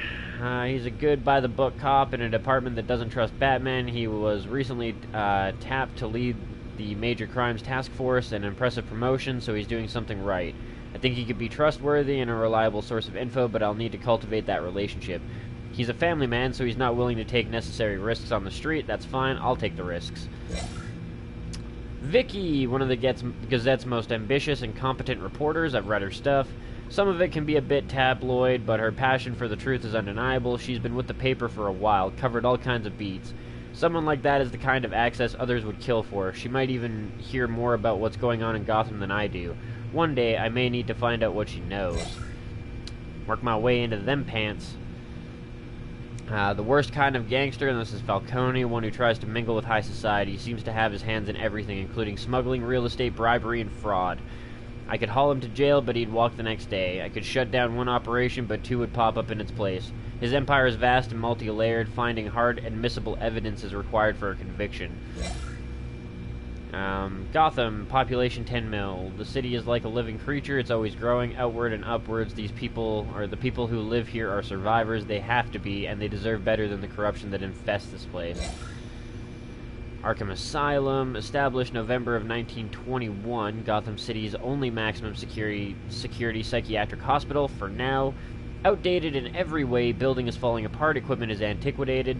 S1: He's a good by-the-book cop in a department that doesn't trust Batman. He was recently tapped to lead the Major Crimes Task Force, an impressive promotion, so he's doing something right. I think he could be trustworthy and a reliable source of info, but I'll need to cultivate that relationship. He's a family man, so he's not willing to take necessary risks on the street. That's fine, I'll take the risks. Vicky, one of the Gazette's most ambitious and competent reporters. I've read her stuff. Some of it can be a bit tabloid, but her passion for the truth is undeniable. She's been with the paper for a while, covered all kinds of beats. Someone like that is the kind of access others would kill for. She might even hear more about what's going on in Gotham than I do. One day, I may need to find out what she knows. Work my way into them pants. The worst kind of gangster, and this is Falcone, one who tries to mingle with high society. He seems to have his hands in everything, including smuggling, real estate, bribery, and fraud. I could haul him to jail, but he'd walk the next day. I could shut down one operation, but 2 would pop up in its place. His empire is vast and multi-layered. Finding hard, admissible evidence is required for a conviction. Gotham, population 10 mil. The city is like a living creature. It's always growing outward and upwards. These people, or the people who live here, are survivors. They have to be, and they deserve better than the corruption that infests this place. Arkham Asylum, established November of 1921, Gotham City's only maximum security psychiatric hospital for now. Outdated in every way, building is falling apart, equipment is antiquated,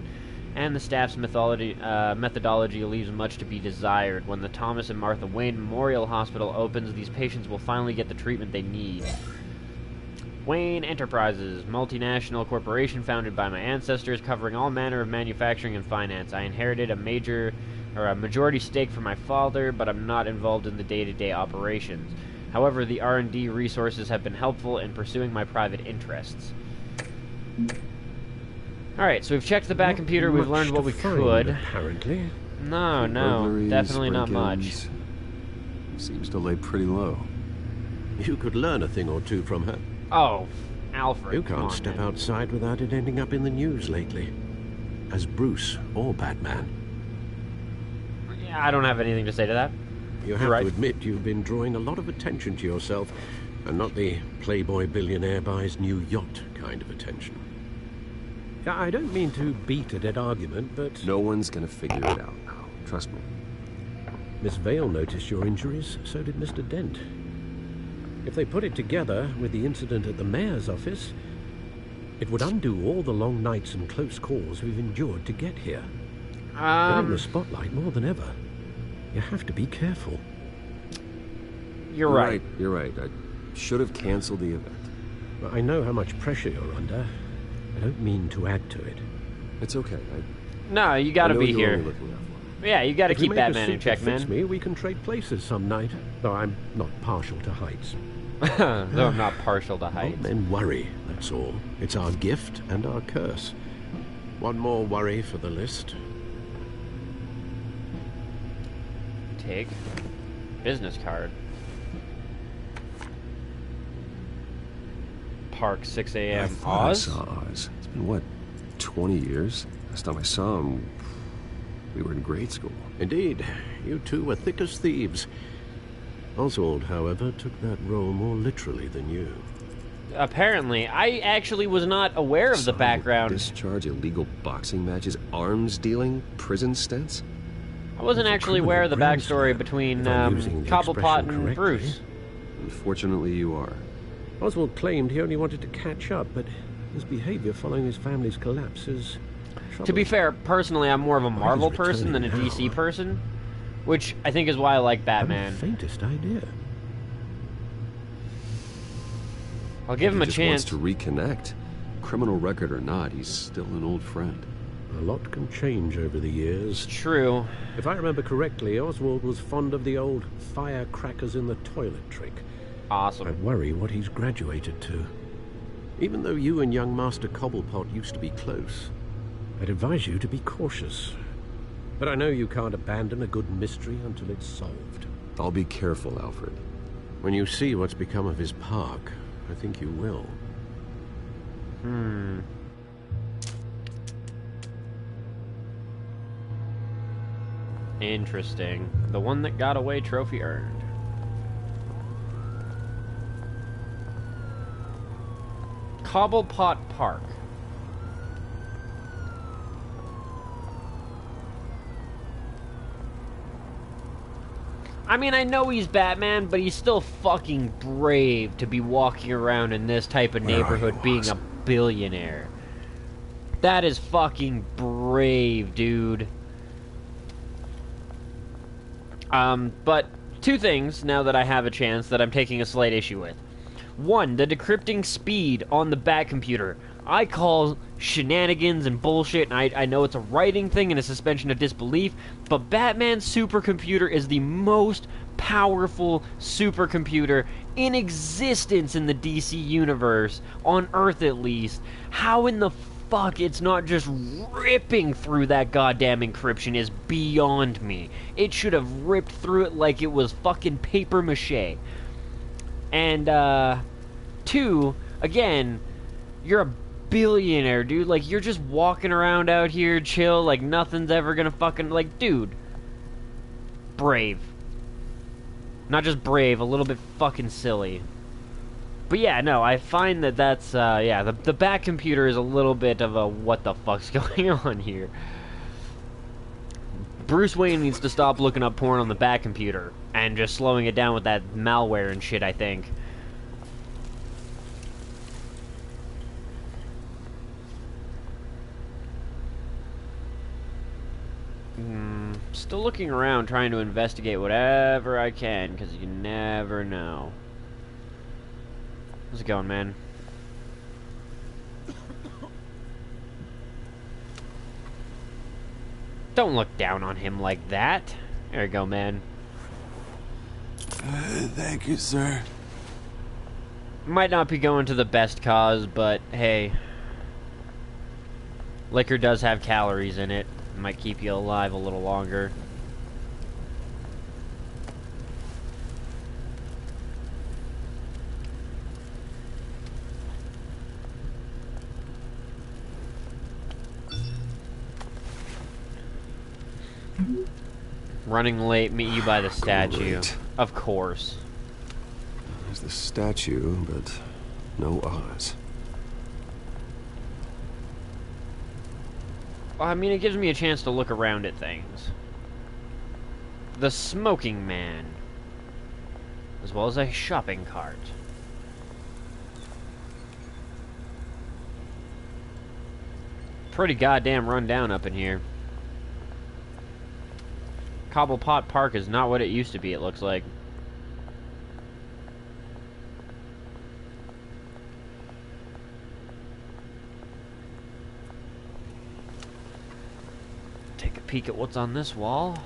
S1: and the staff's methodology leaves much to be desired. When the Thomas and Martha Wayne Memorial Hospital opens, these patients will finally get the treatment they need. Wayne Enterprises, multinational corporation founded by my ancestors, covering all manner of manufacturing and finance. I inherited or a majority stake for my father, but I'm not involved in the day-to-day operations. However, the R&D resources have been helpful in pursuing my private interests. Alright, so we've checked the back computer, we've learned what we could.
S11: Apparently.
S1: No, definitely not much.
S11: Seems to lay pretty low.
S4: You could learn a thing or two from her.
S1: Oh, Alfred,
S4: You can't step outside without it ending up in the news lately. As Bruce or Batman.
S1: Yeah, I don't have anything to say to that.
S4: You have to admit you've been drawing a lot of attention to yourself, and not the playboy billionaire buys new yacht kind of attention. I don't mean to beat a dead argument, but...
S11: No one's gonna figure it out now. Trust me.
S4: Miss Vale noticed your injuries, so did Mr. Dent. If they put it together with the incident at the mayor's office, it would undo all the long nights and close calls we've endured to get here. They're in the spotlight more than ever. You have to be careful.
S1: You're right.
S11: You're right. I should have canceled the event.
S4: I know how much pressure you're under. I don't mean to add to it.
S11: It's okay.
S1: No, you gotta be here.
S11: Only looking out for me.
S1: Yeah, you gotta keep Batman in check, man.
S4: Me, we can trade places some night. Though I'm not partial to heights.
S1: Though I'm not partial to heights.
S4: Old men worry, that's all. It's our gift and our curse. One more worry for the list.
S1: Take business card. Park 6 a.m.
S11: I thought I
S1: Oz?
S11: saw Oz. It's been, what, 20 years? Last time I saw him, we were in grade school.
S4: Indeed. You two were thick as thieves. Oswald, however, took that role more literally than you.
S1: Apparently. I actually was not aware of the background.
S11: Discharge, illegal boxing matches, arms dealing, prison stints?
S1: I wasn't actually aware of the backstory between Cobblepot and Bruce.
S11: Unfortunately, you are.
S4: Oswald claimed he only wanted to catch up, but his behavior following his family's collapse is troubling.
S1: To be fair, personally, I'm more of a Marvel person than a DC person, which I think is why I like Batman.
S4: The faintest idea.
S1: I'll give him a chance.
S11: He just wants to reconnect. Criminal record or not, he's still an old friend.
S4: A lot can change over the years.
S1: True.
S4: If I remember correctly, Oswald was fond of the old firecrackers in the toilet trick.
S1: Awesome.
S4: I worry what he's graduated to. Even though you and young Master Cobblepot used to be close, I'd advise you to be cautious. But I know you can't abandon a good mystery until it's solved.
S11: I'll be careful, Alfred.
S4: When you see what's become of his park, I think you will.
S1: Interesting. The one that got away trophy earned. Cobblepot Park. I mean, I know he's Batman, but he's still fucking brave to be walking around in this type of neighborhood being a billionaire. That is fucking brave, dude. But two things, now that I have a chance, that I'm taking a slight issue with. One, the decrypting speed on the Bat computer. I call shenanigans and bullshit, and I know it's a writing thing and a suspension of disbelief, but Batman's supercomputer is the most powerful supercomputer in existence in the DC universe, on Earth at least. How in the fuck it's not just ripping through that goddamn encryption is beyond me. It should have ripped through it like it was fucking paper mache. And, two, again, you're a billionaire, dude. Like, you're just walking around out here chill, like nothing's ever gonna fucking, like, dude. Brave. Not just brave, a little bit fucking silly. But yeah, no, I find that that's, yeah, the Bat computer is a little bit of a what the fuck's going on here. Bruce Wayne needs to stop looking up porn on the Bat computer and just slowing it down with that malware and shit, I think. Still looking around, trying to investigate whatever I can, because you never know. How's it going, man? Don't look down on him like that. There you go, man.
S14: Thank you, sir.
S1: Might not be going to the best cause, but hey. Liquor does have calories in it. It might keep you alive a little longer. Running late, meet you by the statue.
S11: Great.
S1: Of course.
S11: There's the statue, but no Oz.
S1: Well, I mean, it gives me a chance to look around at things. The smoking man. As well as a shopping cart. Pretty goddamn run down up in here. Cobblepot Park is not what it used to be, it looks like. Take a peek at what's on this wall.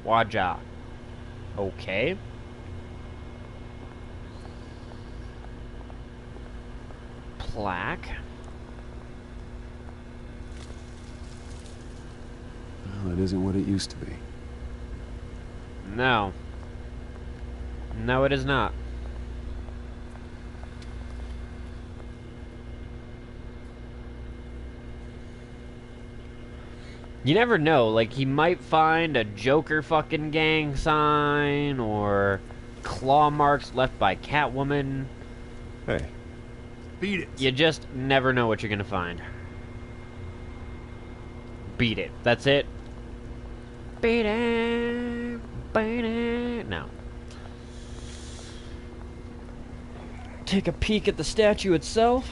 S1: Waja. Okay. Plaque.
S11: Well, it isn't what it used to be.
S1: No. No, it is not. You never know, like, he might find a Joker fucking gang sign, or claw marks left by Catwoman.
S11: Hey.
S5: Beat it.
S1: You just never know what you're gonna find. Beat it. That's it. Beat it. Beat it. No. Take a peek at the statue itself.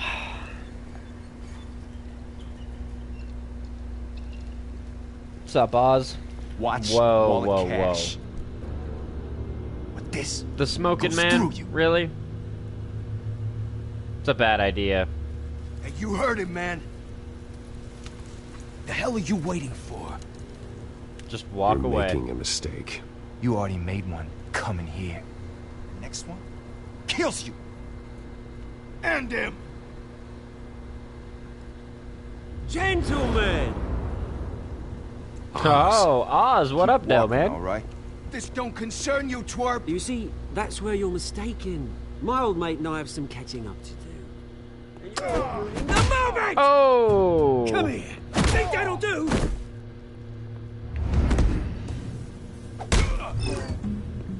S1: What's up, Oz?
S5: Watch.
S1: Whoa,
S5: wall
S1: whoa,
S5: of cash.
S1: whoa.
S5: With this.
S1: The smoking
S5: goes
S1: man?
S5: through you.
S1: Really? It's a bad idea.
S5: Hey, you heard him, man. The hell are you waiting for?
S1: Just walk
S11: You're
S1: away.
S11: making a mistake.
S5: You already made one coming here. Next one kills you. And him.
S15: Gentlemen!
S1: Oh, Oz, what up now, man?
S5: All right. This don't concern you, twerp.
S15: You see, that's where you're mistaken. My old mate and I have some catching up to do. The movement!
S1: Oh!
S15: Come here. Think that'll do?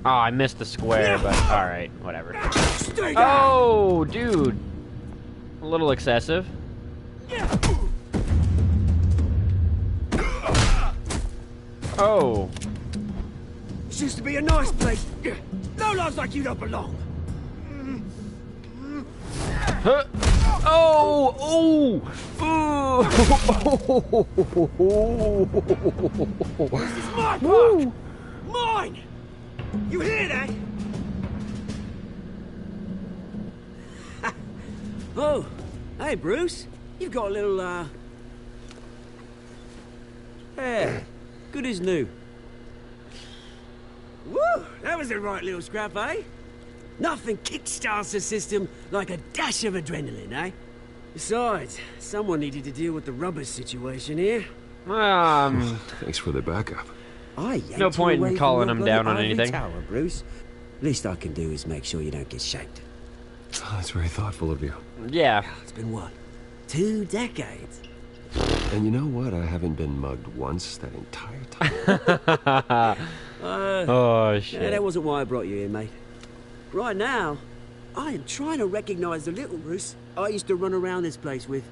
S1: Oh, I missed the square, but alright, whatever.
S15: Stay down!
S1: Oh, dude. A little excessive. Oh.
S15: This used to be a nice place. No lives like you don't belong.
S1: Huh. Oh! Oh!
S15: This is my park! Mine! You hear that? Oh, hey, Bruce. You've got a little, Yeah, good as new. Woo! That was a right little scrap, eh? Nothing kickstarts the system like a dash of adrenaline, eh? Besides, someone needed to deal with the rubber situation here.
S11: Thanks for the backup.
S1: No point in calling him down on anything.
S15: Tower, Bruce. Least I can do is make sure you don't get shanked.
S11: Oh, that's very thoughtful of you.
S1: Yeah.
S15: It's been what? 2 decades?
S11: And you know what? I haven't been mugged once that entire time.
S1: Oh, shit.
S15: Yeah, that wasn't why I brought you here, mate. Right now, I am trying to recognize the little Bruce I used to run around this place with.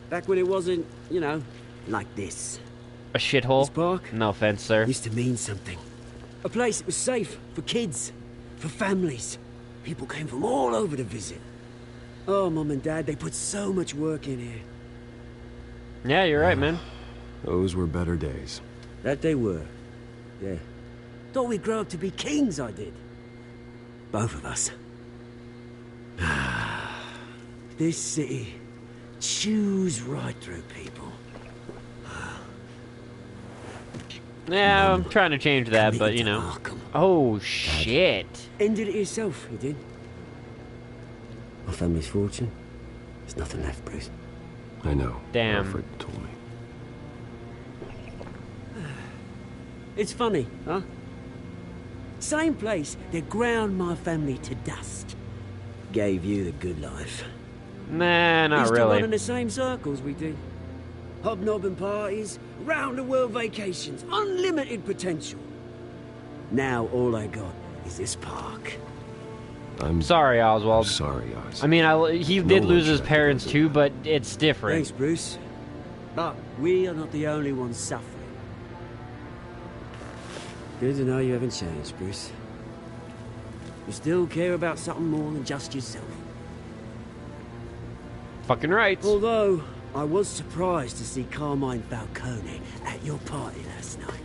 S15: Back when it wasn't, you know, like this.
S1: A shithole?
S15: This park?
S1: No offense, sir.
S15: Used to mean something. A place that was safe for kids, for families. People came from all over to visit. Oh, Mum and Dad, they put so much work in here.
S1: Yeah, you're right, man.
S11: Those were better days.
S15: That they were. Yeah. Thought we'd grow up to be kings, I did. Both of us. This city chews right through people.
S1: Yeah, I'm trying to change that, but you know. Oh, shit.
S15: Ended it yourself, you did. My family's fortune. There's nothing left, Bruce.
S11: I know.
S1: Damn.
S11: Alfred told me.
S15: It's funny, huh? Same place that ground my family to dust. Gave you the good life.
S1: Nah, not
S15: Used to
S1: really.
S15: run in the same circles we do. Hobnobbing parties, round-the-world vacations, unlimited potential. Now all I got is this park.
S11: I'm
S1: sorry, Oswald.
S11: Sorry, Oz.
S1: I mean, he did lose his parents too, but it's different.
S15: Thanks, Bruce. But we are not the only ones suffering. Good to know you haven't changed, Bruce. You still care about something more than just yourself.
S1: Fucking right.
S15: Although, I was surprised to see Carmine Falcone at your party last night.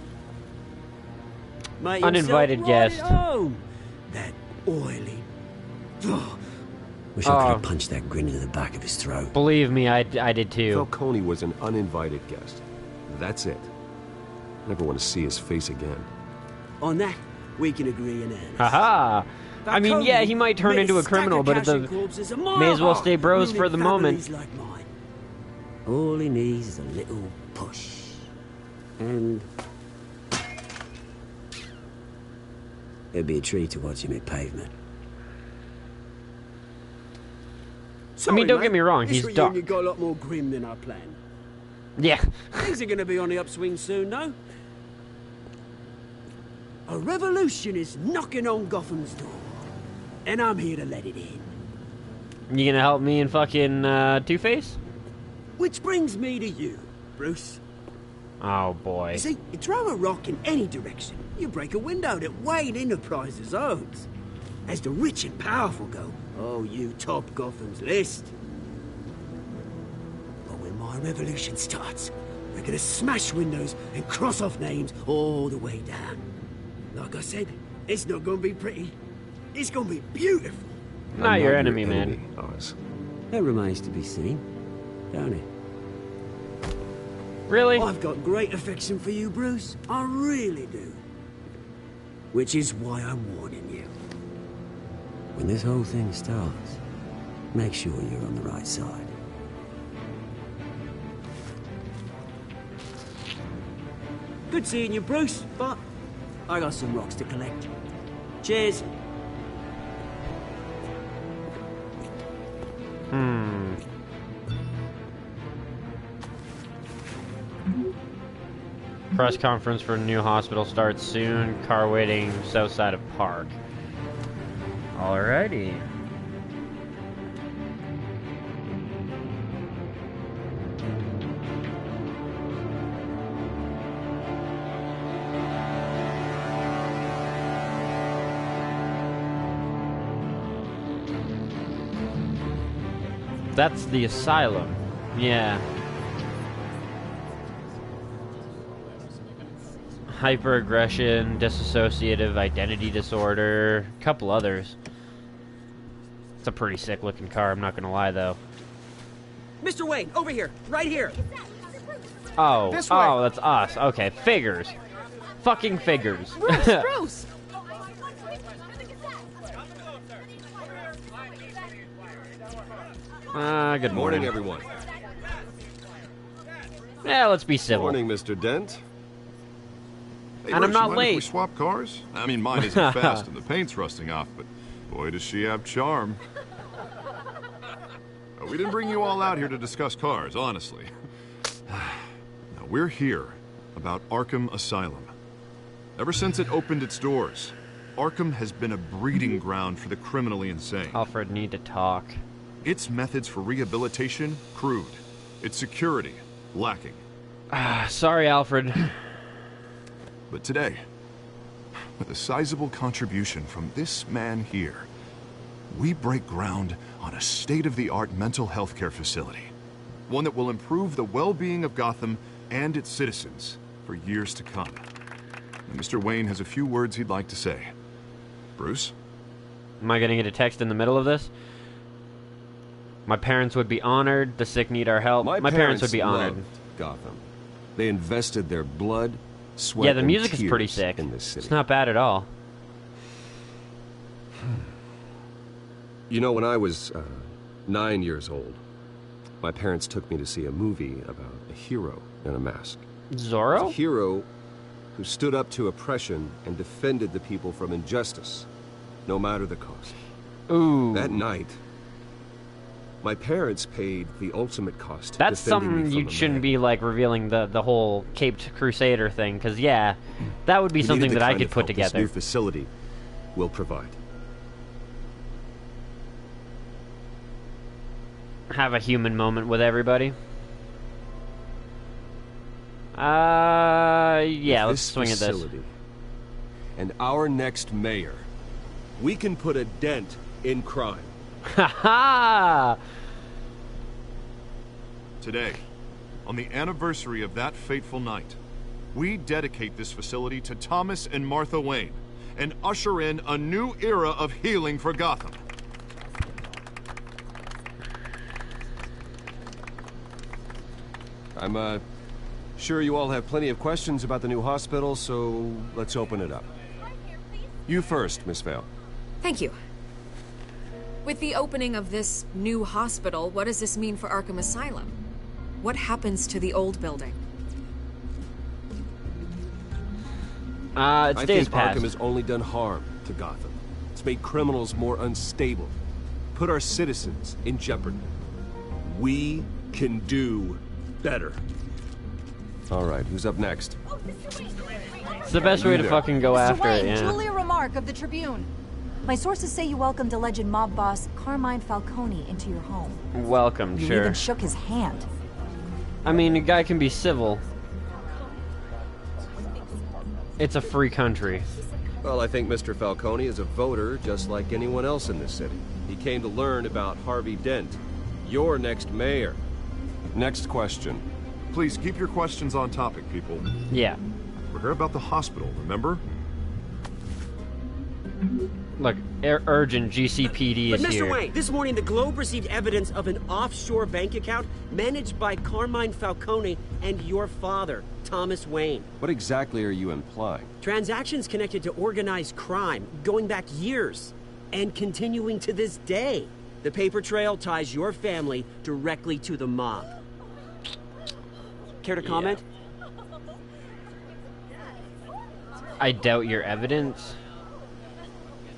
S15: Mate,
S1: Uninvited
S15: himself right
S1: guest.
S15: at home. That oily... Oh, wish I could have punched that grin into the back of his throat.
S1: Believe me, I did too.
S11: Falcone was an uninvited guest. That's it. Never want to see his face again.
S15: On that, we can agree in earnest.
S1: Haha. I mean, yeah, he might turn into a criminal, but may as well stay bros for the moment.
S15: Like mine. All he needs is a little push. And... it'd be a treat to watch him hit pavement.
S1: I mean, don't get me wrong,
S15: This
S1: he's
S15: reunion
S1: dark.
S15: got a lot more grim than I planned.
S1: Yeah.
S15: Things are going to be on the upswing soon, though. A revolution is knocking on Gotham's door, and I'm here to let it in.
S1: You gonna help me and fucking Two-Face?
S15: Which brings me to you, Bruce.
S1: Oh boy.
S15: You see, you throw a rock in any direction, you break a window that Wayne Enterprises owns. As the rich and powerful go, oh, you top Gotham's list. But when my revolution starts, we're gonna smash windows and cross off names all the way down. Like I said, it's not gonna be pretty. It's gonna be beautiful.
S1: Not your enemy, man.
S11: Oz.
S15: That remains to be seen, don't it?
S1: Really?
S15: I've got great affection for you, Bruce. I really do. Which is why I'm warning you. When this whole thing starts, make sure you're on the right side. Good seeing you, Bruce, but I got some rocks to collect. Cheers.
S1: Press conference for new hospital starts soon. Car waiting south side of park. Alrighty. That's the asylum. Yeah. Hyperaggression, dissociative identity disorder, a couple others. It's a pretty sick looking car, I'm not gonna lie though.
S15: Mr. Wayne, over here, right here.
S1: Oh,
S15: This way.
S1: oh, that's us. Okay, figures. Fucking figures.
S6: Bruce, Bruce!
S1: Good morning.
S11: everyone.
S1: Yeah, let's be civil.
S11: Morning, Mr. Dent.
S3: Hey,
S1: And I'm
S3: Bruce,
S1: not
S3: you mind if we
S1: late.
S3: swap cars? I mean, mine isn't fast and the paint's rusting off, but boy, does she have charm. We didn't bring you all out here to discuss cars, honestly. Now, we're here about Arkham Asylum. Ever since it opened its doors, Arkham has been a breeding ground for the criminally insane.
S1: Alfred, need to talk.
S3: Its methods for rehabilitation, crude. Its security, lacking.
S1: Sorry, Alfred.
S3: But today, with a sizable contribution from this man here, we break ground on a state-of-the-art mental health care facility. One that will improve the well-being of Gotham and its citizens for years to come. And Mr. Wayne has a few words he'd like to say. Bruce?
S1: Am I gonna get a text in the middle of this? My parents would be honored. The sick need our help. My parents would be honored.
S11: loved Gotham. They invested their blood, sweat,
S1: Yeah, the
S11: and
S1: music is pretty
S11: tears
S1: sick.
S11: in this city.
S1: It's not bad at all.
S11: You know, when I was 9 years old, my parents took me to see a movie about a hero in a mask.
S1: Zorro?
S11: It's a hero who stood up to oppression and defended the people from injustice, no matter the cost.
S1: Ooh.
S11: That night, my parents paid the ultimate cost.
S1: That's
S11: defending me
S1: something
S11: from
S1: you
S11: the
S1: shouldn't
S11: man.
S1: be, like, revealing the whole Caped Crusader thing, because, yeah, that would be
S11: We
S1: something
S11: needed
S1: that
S11: the
S1: I
S11: kind
S1: could
S11: of
S1: put
S11: help this
S1: together.
S11: new facility will provide.
S1: Have a human moment with everybody. Yeah,
S11: With
S1: let's swing at this.
S11: facility and our next mayor, we can put a dent in crime.
S1: Ha ha!
S3: Today, on the anniversary of that fateful night, we dedicate this facility to Thomas and Martha Wayne and usher in a new era of healing for Gotham.
S11: I'm sure you all have plenty of questions about the new hospital, so let's open it up. You first, Miss Vale.
S14: Thank you. With the opening of this new hospital, what does this mean for Arkham Asylum? What happens to the old building?
S1: It's
S11: I
S1: days
S11: think
S1: past.
S11: Arkham has only done harm to Gotham. It's made criminals more unstable, put our citizens in jeopardy. We can do better. All right, who's up next?
S1: It's the best way to fucking go
S16: Mr.
S1: after
S16: Wayne,
S1: it, yeah.
S16: Julia Remark of the Tribune. My sources say you welcomed alleged mob boss Carmine Falcone into your home.
S1: Welcome,
S16: You
S1: sure.
S16: even shook his hand.
S1: I mean, a guy can be civil. It's a free country.
S11: Well, I think Mr. Falcone is a voter just like anyone else in this city. He came to learn about Harvey Dent, your next mayor. Next question.
S3: Please keep your questions on topic, people.
S1: Yeah.
S3: We're here about the hospital, remember?
S1: Look, urgent GCPD
S15: But
S1: is
S15: Mr.
S1: here.
S15: Wayne, this morning the Globe received evidence of an offshore bank account managed by Carmine Falcone and your father, Thomas Wayne.
S11: What exactly are you implying?
S15: Transactions connected to organized crime going back years and continuing to this day. The paper trail ties your family directly to the mob. Care to comment?
S1: I doubt your evidence.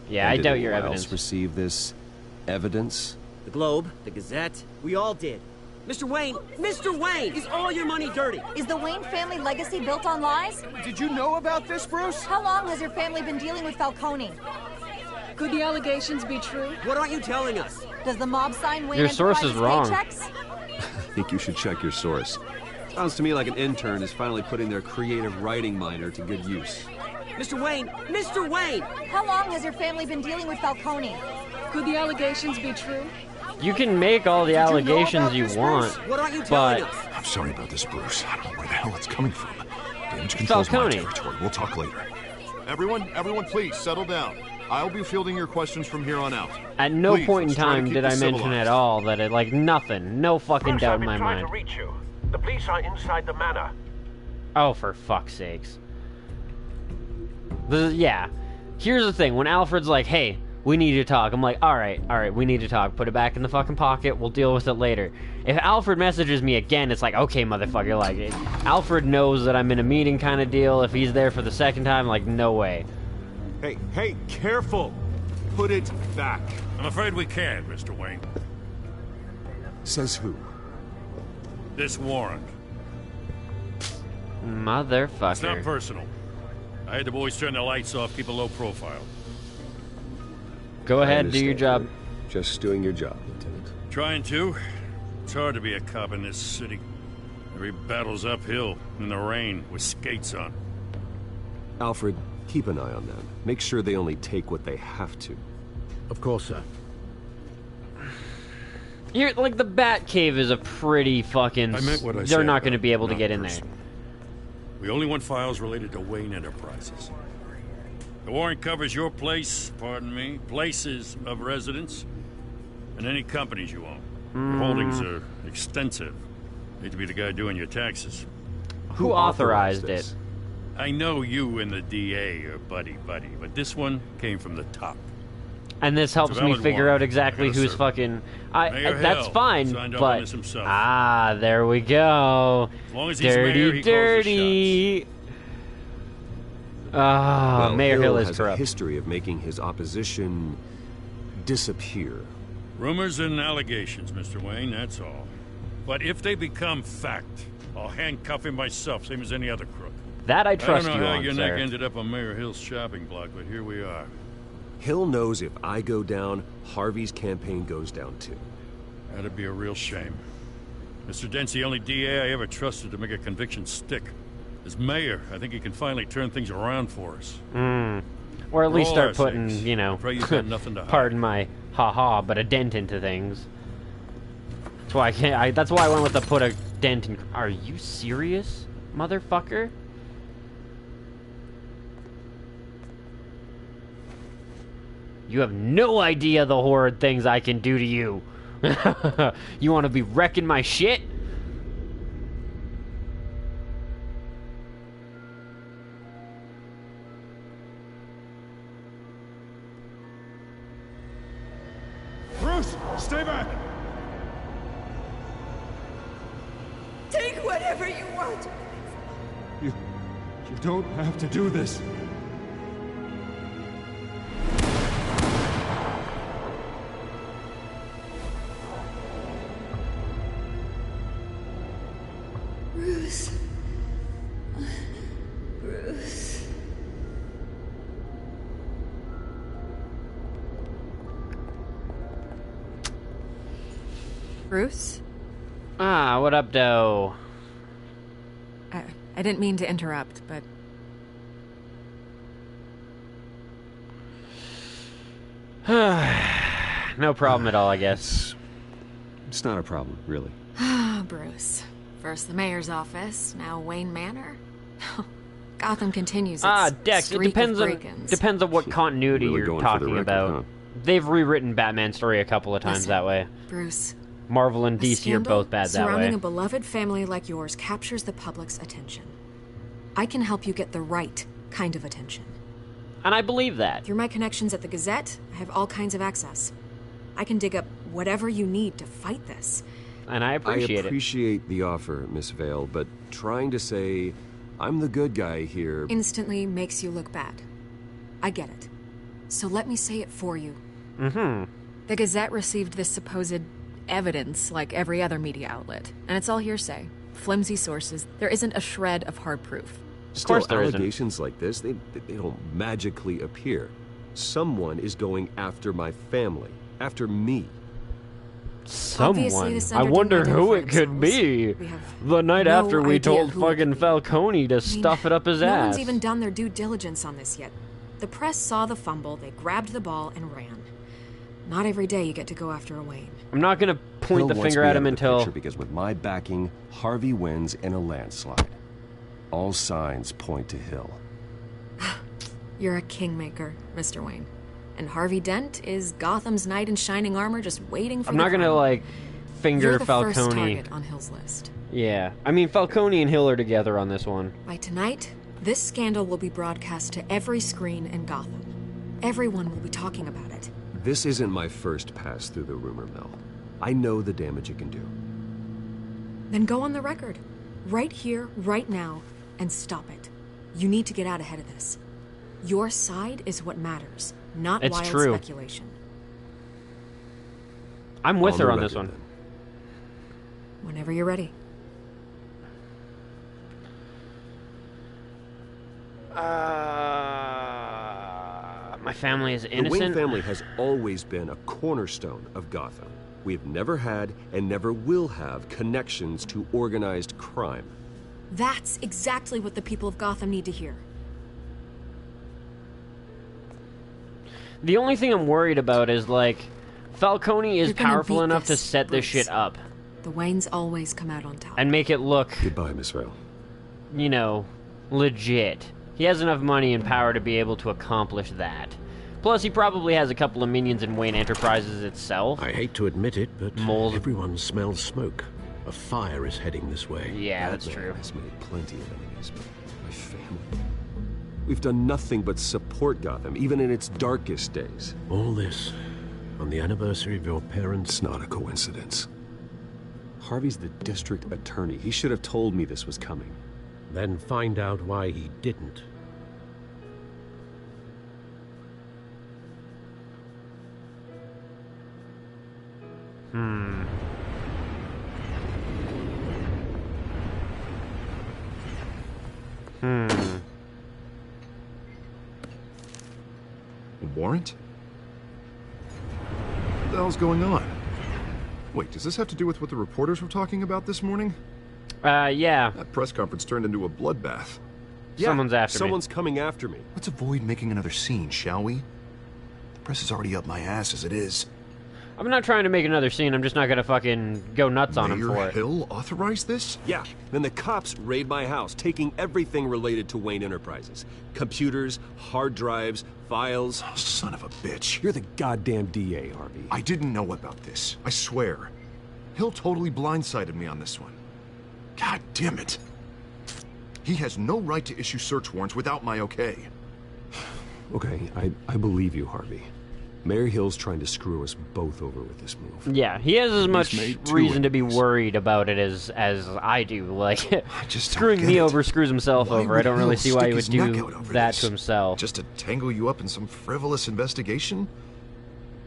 S1: Yeah,
S11: And
S1: I
S11: did
S1: doubt your
S11: anyone
S1: evidence.
S11: else receive this evidence?
S15: The Globe, the Gazette, we all did. Mr. Wayne, is all your money dirty?
S16: Is the Wayne family legacy built on lies?
S5: Did you know about this, Bruce?
S16: How long has your family been dealing with Falcone?
S17: Could the allegations be true?
S15: What aren't you telling us?
S16: Does the mob sign Wayne
S1: Your source is
S16: Enterprises
S1: wrong.
S16: paychecks?
S11: I think you should check your source. Sounds to me like an intern is finally putting their creative writing minor to good use.
S15: Mr. Wayne!
S16: How long has your family been dealing with Falcone?
S17: Could the allegations be true?
S1: You can make all the allegations you want, but
S3: I'm sorry about this, Bruce. I don't know where the hell it's coming from. Damage control's my
S1: Falcone.
S3: territory. We'll talk later. Everyone, please settle down. I'll be fielding your questions from here on out.
S1: at no
S3: Please,
S1: point in
S3: let's try to
S1: time
S3: keep
S1: did I
S3: this
S1: mention
S3: civilized.
S1: at all that it, like, nothing. No fucking
S18: Bruce,
S1: doubt
S18: I've
S1: in
S18: been
S1: my
S18: trying
S1: mind.
S18: to reach you. The police are inside the manor.
S1: Oh, for fuck's sakes. Yeah. Here's the thing. When Alfred's like, hey, we need to talk, I'm like, alright, we need to talk. Put it back in the fucking pocket. We'll deal with it later. If Alfred messages me again, it's like, okay, motherfucker. Like, Alfred knows that I'm in a meeting kind of deal. If he's there for the second time, like, no way.
S3: Hey, careful. Put it back.
S12: I'm afraid we can't, Mr. Wayne.
S11: Says who?
S12: This warrant.
S1: Motherfucker.
S12: It's not personal. I had the boys turn the lights off, keep a low profile.
S1: Go
S11: I
S1: ahead, do your
S11: understand.
S1: job.
S11: Just doing your job, Lieutenant.
S12: Trying to. It's hard to be a cop in this city. Every battle's uphill, in the rain, with skates on.
S11: Alfred, keep an eye on them. Make sure they only take what they have to.
S4: Of course, sir.
S1: Here, like, the Bat Cave is a pretty fucking...
S12: I meant what I
S1: They're
S12: said,
S1: not going to be able to
S12: not
S1: get in there.
S12: personal. We only want files related to Wayne Enterprises. The warrant covers your places of residence, and any companies you own. Your holdings are extensive. Hate to be the guy doing your taxes.
S1: Who authorized it?
S19: I know you and the DA are buddy-buddy, but this one came from the top.
S1: And this helps me figure out exactly who's fucking... that's fine, but... there we go.
S19: As long as he's mayor, he
S1: dirty.
S11: Well,
S1: Mayor Hill is
S11: has
S1: corrupt.
S11: a history of making his opposition disappear.
S19: Rumors and allegations, Mr. Wayne, that's all. But if they become fact, I'll handcuff him myself, same as any other crook.
S1: That I trust you
S19: I don't know how
S1: on,
S19: your
S1: sir.
S19: neck ended up on Mayor Hill's shopping block, but here we are.
S11: Hill knows if I go down, Harvey's campaign goes down too.
S19: That'd be a real shame. Mr. Dent's the only DA I ever trusted to make a conviction stick. As mayor, I think he can finally turn things around for us.
S1: Or at least
S19: all
S1: start
S19: our
S1: putting,
S19: sakes,
S1: you know,
S19: pray you've got nothing to hide.
S1: pardon my ha-ha, but a dent into things. That's why I can't. That's why I went with the put a dent in. Are you serious, motherfucker? You have no idea the horrid things I can do to you. You want to be wrecking my shit?
S20: Bruce, stay back!
S8: Take whatever you want.
S20: You don't have to do this.
S8: Bruce. Bruce.
S14: Bruce?
S1: What up, doe?
S14: I didn't mean to interrupt, but...
S1: No problem at all, I guess.
S11: It's not a problem, really.
S14: Bruce. First the mayor's office, now Wayne Manor. Gotham continues its
S1: Dex, it
S14: streak
S1: depends
S14: of
S1: on
S14: break-ins.
S1: what continuity
S11: Really
S1: you're
S11: going for the
S1: talking
S11: record,
S1: about.
S11: huh?
S1: They've rewritten Batman's story a couple of times
S14: Listen,
S1: that way.
S14: Bruce.
S1: Marvel and
S14: A
S1: DC are
S14: scandal
S1: both bad that
S14: surrounding
S1: way.
S14: a beloved family like yours captures the public's attention. I can help you get the right kind of attention.
S1: And I believe that.
S14: Through my connections at the Gazette, I have all kinds of access. I can dig up whatever you need to fight this.
S1: And I appreciate
S11: I appreciate the offer, Miss Vale, but trying to say I'm the good guy here...
S14: Instantly makes you look bad. I get it. So let me say it for you. The Gazette received this supposed evidence like every other media outlet, and it's all hearsay. Flimsy sources. There isn't a shred of hard proof.
S11: Still, allegations like this, they don't magically appear. Someone is going after my family, after me.
S1: Someone. I wonder who it could be. The night after we told fucking Falcone to stuff it up his
S14: no
S1: ass.
S14: one's even done their due diligence on this yet. The press saw the fumble, they grabbed the ball and ran. Not every day you get to go after a Wayne.
S1: I'm not gonna point the finger at him until...
S11: Because with my backing, Harvey wins in a landslide. All signs point to Hill.
S14: You're a kingmaker, Mr. Wayne. And Harvey Dent is Gotham's knight in shining armor just waiting for
S1: I'm
S14: the
S1: not gonna,
S14: crown.
S1: like, finger
S14: You're the
S1: Falcone.
S14: first target on Hill's list.
S1: Yeah. I mean, Falcone and Hill are together on this one.
S14: By tonight, this scandal will be broadcast to every screen in Gotham. Everyone will be talking about it.
S11: This isn't my first pass through the rumor mill. I know the damage it can do.
S14: Then go on the record. Right here, right now, and stop it. You need to get out ahead of this. Your side is what matters, not
S1: It's
S14: wild
S1: true.
S14: speculation.
S1: I'm with her on this one.
S14: Whenever you're ready.
S1: My family is
S11: The
S1: innocent.
S11: Wayne family has always been a cornerstone of Gotham. We have never had and never will have connections to organized crime.
S14: That's exactly what the people of Gotham need to hear.
S1: The only thing I'm worried about is, like, Falcone is
S14: You're gonna
S1: powerful
S14: beat
S1: enough to
S14: this,
S1: set this
S14: Bruce.
S1: shit up
S14: The Waynes always come out on top.
S1: and make it look,
S11: Goodbye, Miss Vale.
S1: you know, legit. He has enough money and power to be able to accomplish that. Plus, he probably has a couple of minions in Wayne Enterprises itself.
S4: I hate to admit it, but
S1: Moles.
S4: everyone smells smoke. A fire is heading this way.
S1: Yeah, that's
S11: Batman
S1: true.
S11: has made plenty of enemies, but my family... We've done nothing but support Gotham, even in its darkest days.
S4: All this on the anniversary of your parents'...
S11: It's not a coincidence. Harvey's the district attorney. He should have told me this was coming.
S4: Then find out why he didn't.
S3: A warrant? What the hell's going on? Wait, does this have to do with what the reporters were talking about this morning?
S1: Yeah.
S3: That press conference turned into a bloodbath.
S11: Yeah,
S1: Someone's after me.
S11: Someone's coming after me.
S3: Let's avoid making another scene, shall we? The press is already up my ass as it is.
S1: I'm not trying to make another scene. I'm just not gonna fucking go nuts on him
S3: Mayor
S1: for it.
S3: Hill authorized this?
S11: Yeah, then the cops raid my house, taking everything related to Wayne Enterprises. Computers, hard drives, files.
S3: Oh, son of a bitch.
S11: You're the goddamn DA, Harvey.
S3: I didn't know about this. I swear. Hill totally blindsided me on this one. God damn it. He has no right to issue search warrants without my okay.
S11: Okay, I believe you, Harvey. Mayor Hill's trying to screw us both over with this move.
S1: Yeah, he has as much reason to be worried about it as I do. Like, screwing me over screws himself over. I don't really see why he would do that to himself.
S3: Just to tangle you up in some frivolous investigation?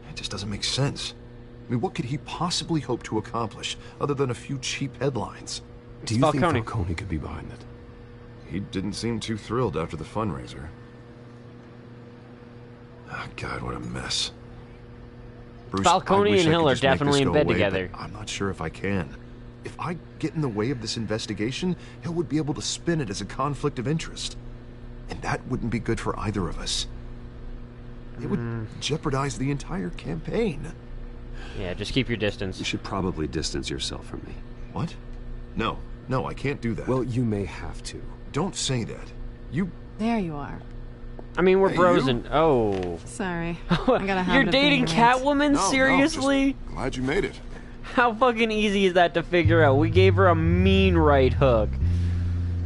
S3: It just doesn't make sense. I mean, what could he possibly hope to accomplish other than a few cheap headlines?
S11: Do you think Falcone could be behind it?
S3: He didn't seem too thrilled after the fundraiser. Oh, God, what a mess. Bruce,
S1: Falcone and Hill are definitely in bed together.
S3: I'm not sure if I can. If I get in the way of this investigation, Hill would be able to spin it as a conflict of interest. And that wouldn't be good for either of us. It would jeopardize the entire campaign.
S1: Yeah, just keep your distance.
S11: You should probably distance yourself from me.
S3: What? No, I can't do that.
S11: Well, you may have to.
S3: Don't say that. You...
S6: There you are.
S1: I mean, we're bros and... Oh.
S6: Sorry. I gotta have
S1: You're dating Catwoman? Seriously?
S3: No, glad you made it.
S1: How fucking easy is that to figure out? We gave her a mean right hook.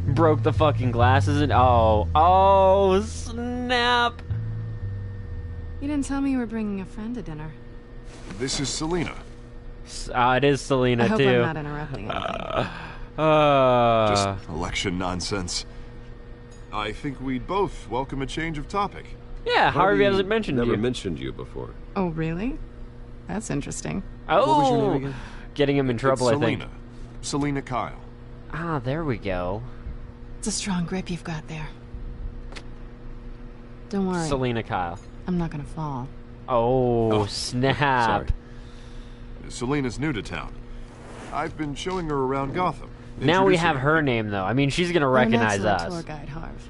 S1: Broke the fucking glasses and... Oh, snap.
S6: You didn't tell me you were bringing a friend to dinner.
S3: This is Selina.
S1: It is Selina,
S6: I hope
S1: too.
S6: I'm not interrupting anything.
S3: Just election nonsense. I think we'd both welcome a change of topic.
S1: Yeah, Harvey hasn't mentioned you.
S11: Never mentioned you before.
S6: Oh, really? That's interesting.
S1: Oh,
S11: what was your name again?
S1: Getting him in trouble, I think.
S3: Selina Kyle.
S1: Ah, there we go.
S6: It's a strong grip you've got there. Don't worry.
S1: Selina Kyle.
S6: I'm not gonna fall.
S1: Oh, snap.
S3: Sorry. Selina's new to town. I've been showing her around Gotham.
S1: Now we have her name, though. I mean, she's gonna recognize us.
S6: Tour guide, Harv.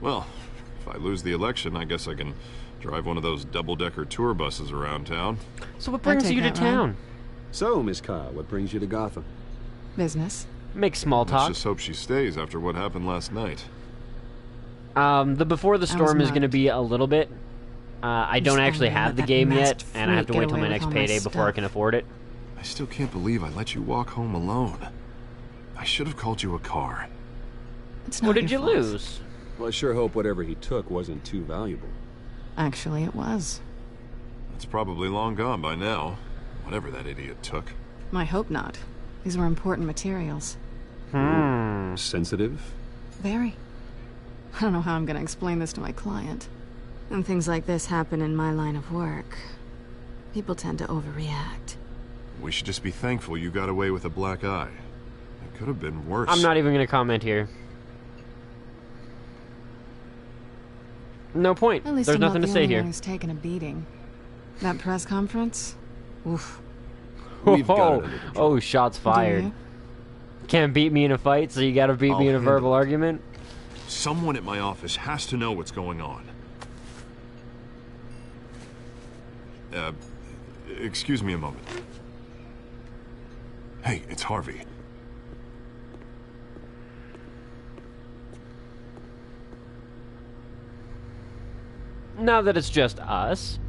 S3: Well, if I lose the election, I guess I can drive one of those double-decker tour buses around town.
S1: So what brings you to town?
S11: So, Miss Kyle, what brings you to Gotham?
S6: Business.
S1: Make small talk.
S3: Let's just hope she stays after what happened last night.
S1: The Before the Storm is gonna be a little bit. I don't actually have the game yet, and I have to wait till my next payday before I can afford it.
S3: I still can't believe I let you walk home alone. I should have called you a car.
S1: What did you lose?
S11: Well, I sure hope whatever he took wasn't too valuable.
S6: Actually, it was.
S3: It's probably long gone by now. Whatever that idiot took.
S6: I hope not. These were important materials.
S11: Sensitive?
S6: Very. I don't know how I'm gonna explain this to my client. And things like this happen in my line of work. People tend to overreact.
S3: We should just be thankful you got away with a black eye. It could have been worse.
S1: I'm not even gonna comment here. No point.
S6: At least
S1: There's
S6: I'm
S1: nothing
S6: not
S1: to
S6: the
S1: say
S6: only
S1: here.
S6: one who's taken a beating. That press conference? Oof.
S11: We've got it.
S1: Oh, shots fired.
S6: you?
S1: Can't beat me in a fight, so you gotta beat me in a verbal argument?
S3: Someone at my office has to know what's going on. Excuse me a moment. Hey, it's Harvey.
S1: Now that it's just us.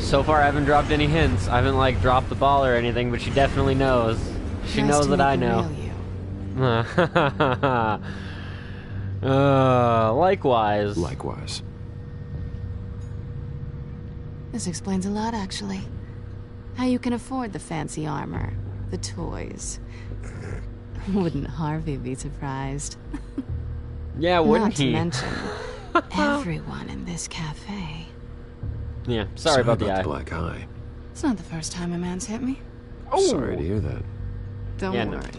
S1: So far, I haven't dropped any hints. I haven't, like, dropped the ball or anything, but she definitely knows. She
S6: Nice
S1: knows
S6: to
S1: that
S6: meet
S1: I
S6: the
S1: know. Likewise.
S11: Likewise.
S6: This explains a lot, actually. How you can afford the fancy armor, the toys. Wouldn't Harvey be surprised?
S1: Yeah, wouldn't he?
S6: Not to mention, everyone in this cafe.
S1: Yeah, sorry about the eye.
S11: black eye.
S6: It's not the first time a man's hit me.
S11: Sorry to hear that.
S6: Don't worry.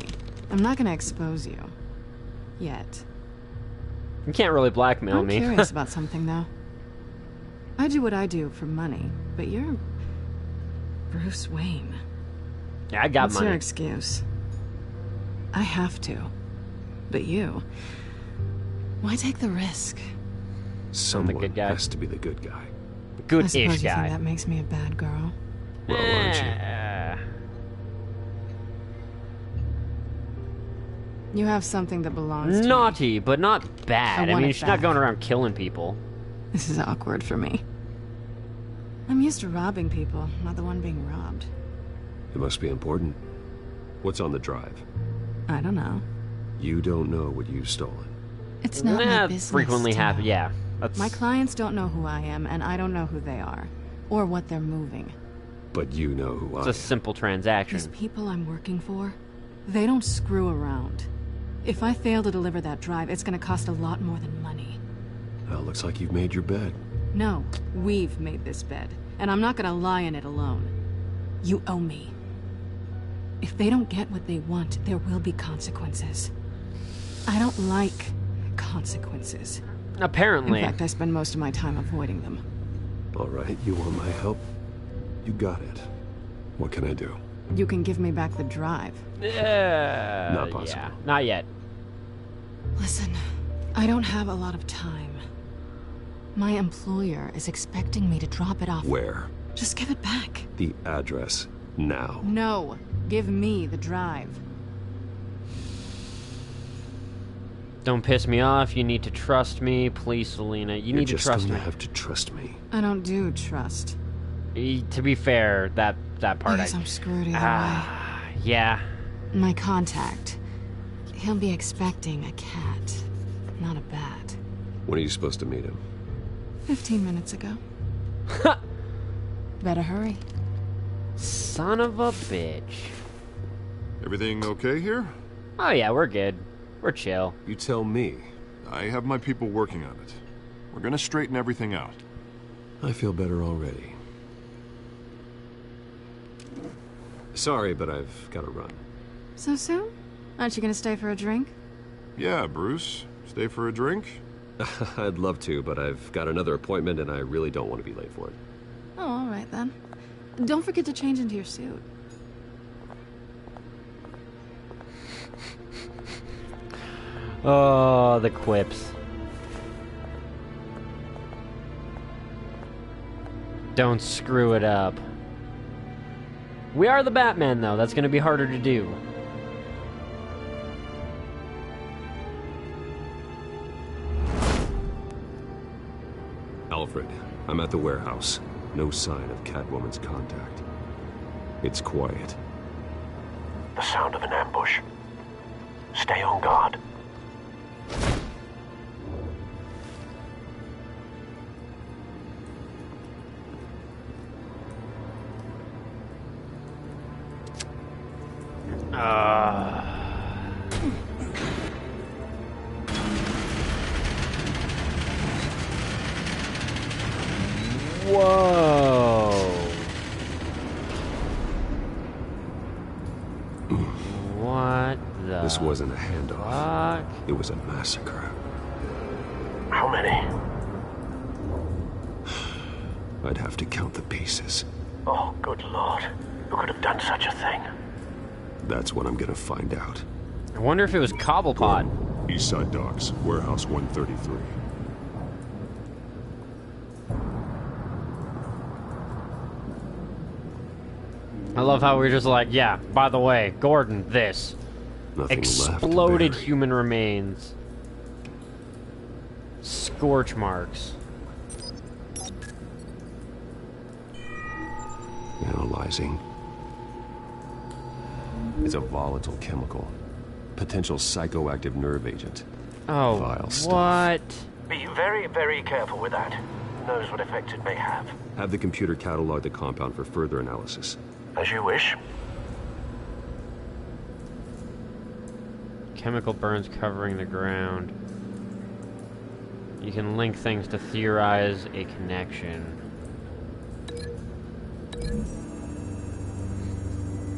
S6: I'm not gonna expose you. Yet.
S1: You can't really blackmail me.
S6: I'm curious about something, though. I do what I do for money, but you're Bruce Wayne.
S1: Yeah, I got
S6: What's
S1: money.
S6: your excuse? I have to. But you... Why take the risk?
S11: Someone
S1: good guy.
S11: has to be the good guy.
S6: I
S1: Good-ish
S6: suppose you
S1: guy.
S6: think that makes me a bad girl.
S11: Well, aren't you?
S6: You have something that belongs to
S1: Naughty, but not bad. I
S6: want
S1: mean,
S6: it
S1: she's not
S6: back.
S1: going around killing people.
S6: This is awkward for me. I'm used to robbing people, not the one being robbed.
S11: It must be important. What's on the drive?
S6: I don't know.
S11: You don't know what you've stolen.
S6: It's not my business.
S1: Frequently
S6: to
S1: happen.
S6: know.
S1: Yeah, that's
S6: My clients don't know who I am, and I don't know who they are, or what they're moving.
S11: But you know who
S1: it's
S11: I
S1: a simple transaction.
S6: These people I'm working for, they don't screw around. If I fail to deliver that drive, it's gonna cost a lot more than money.
S11: Well, looks like you've made your bed.
S6: No, we've made this bed, and I'm not gonna lie in it alone. You owe me. If they don't get what they want, there will be consequences. I don't like consequences.
S1: Apparently.
S6: In fact, I spend most of my time avoiding them.
S11: All right, you want my help? You got it. What can I do?
S6: You can give me back the drive.
S11: Not possible.
S1: Yeah, not yet.
S6: Listen, I don't have a lot of time. My employer is expecting me to drop it off.
S11: Where?
S6: Just give it back.
S11: The address. Now.
S6: No, give me the drive.
S1: Don't piss me off. You need to trust me. Please, Selena. You need to trust me.
S11: You're just gonna have to trust me.
S6: I don't do trust.
S1: To be fair, that part
S6: I guess I'm screwed either way.
S1: Yeah.
S6: My contact. He'll be expecting a cat, not a bat.
S11: When are you supposed to meet him?
S6: 15 minutes ago. Better hurry.
S1: Son of a bitch.
S3: Everything okay here?
S1: Oh yeah, we're good. We're chill.
S11: You tell me.
S3: I have my people working on it. We're gonna straighten everything out.
S11: I feel better already. Sorry, but I've got to run.
S6: So soon? Aren't you gonna stay for a drink?
S3: Yeah, Bruce. Stay for a drink?
S11: I'd love to, but I've got another appointment and I really don't want to be late for it.
S6: Oh, all right then. Don't forget to change into your suit.
S1: Oh, the quips. Don't screw it up. We are the Batman, though. That's going to be harder to do.
S11: Alfred, I'm at the warehouse. No sign of Catwoman's contact. It's quiet.
S18: The sound of an ambush. Stay on guard.
S1: Whoa. What the...
S11: This wasn't a handoff. It was a massacre.
S18: How many?
S11: I'd have to count the pieces.
S18: Oh, good lord. Who could have done such a thing?
S11: That's what I'm gonna find out.
S1: I wonder if it was Cobblepot.
S7: Eastside Docks, Warehouse 133.
S1: I love how we're just like, yeah, by the way, Gordon, this.
S11: Nothing
S1: Exploded
S11: left to
S1: human remains. Scorch marks.
S11: Analyzing. It's a volatile chemical. Potential psychoactive nerve agent.
S1: Oh,
S11: Vile stuff.
S1: what?
S18: Be very, very careful with that. Who knows what effect it may have.
S11: Have the computer catalog the compound for further analysis.
S18: As you wish.
S1: Chemical burns covering the ground. You can link things to theorize a connection.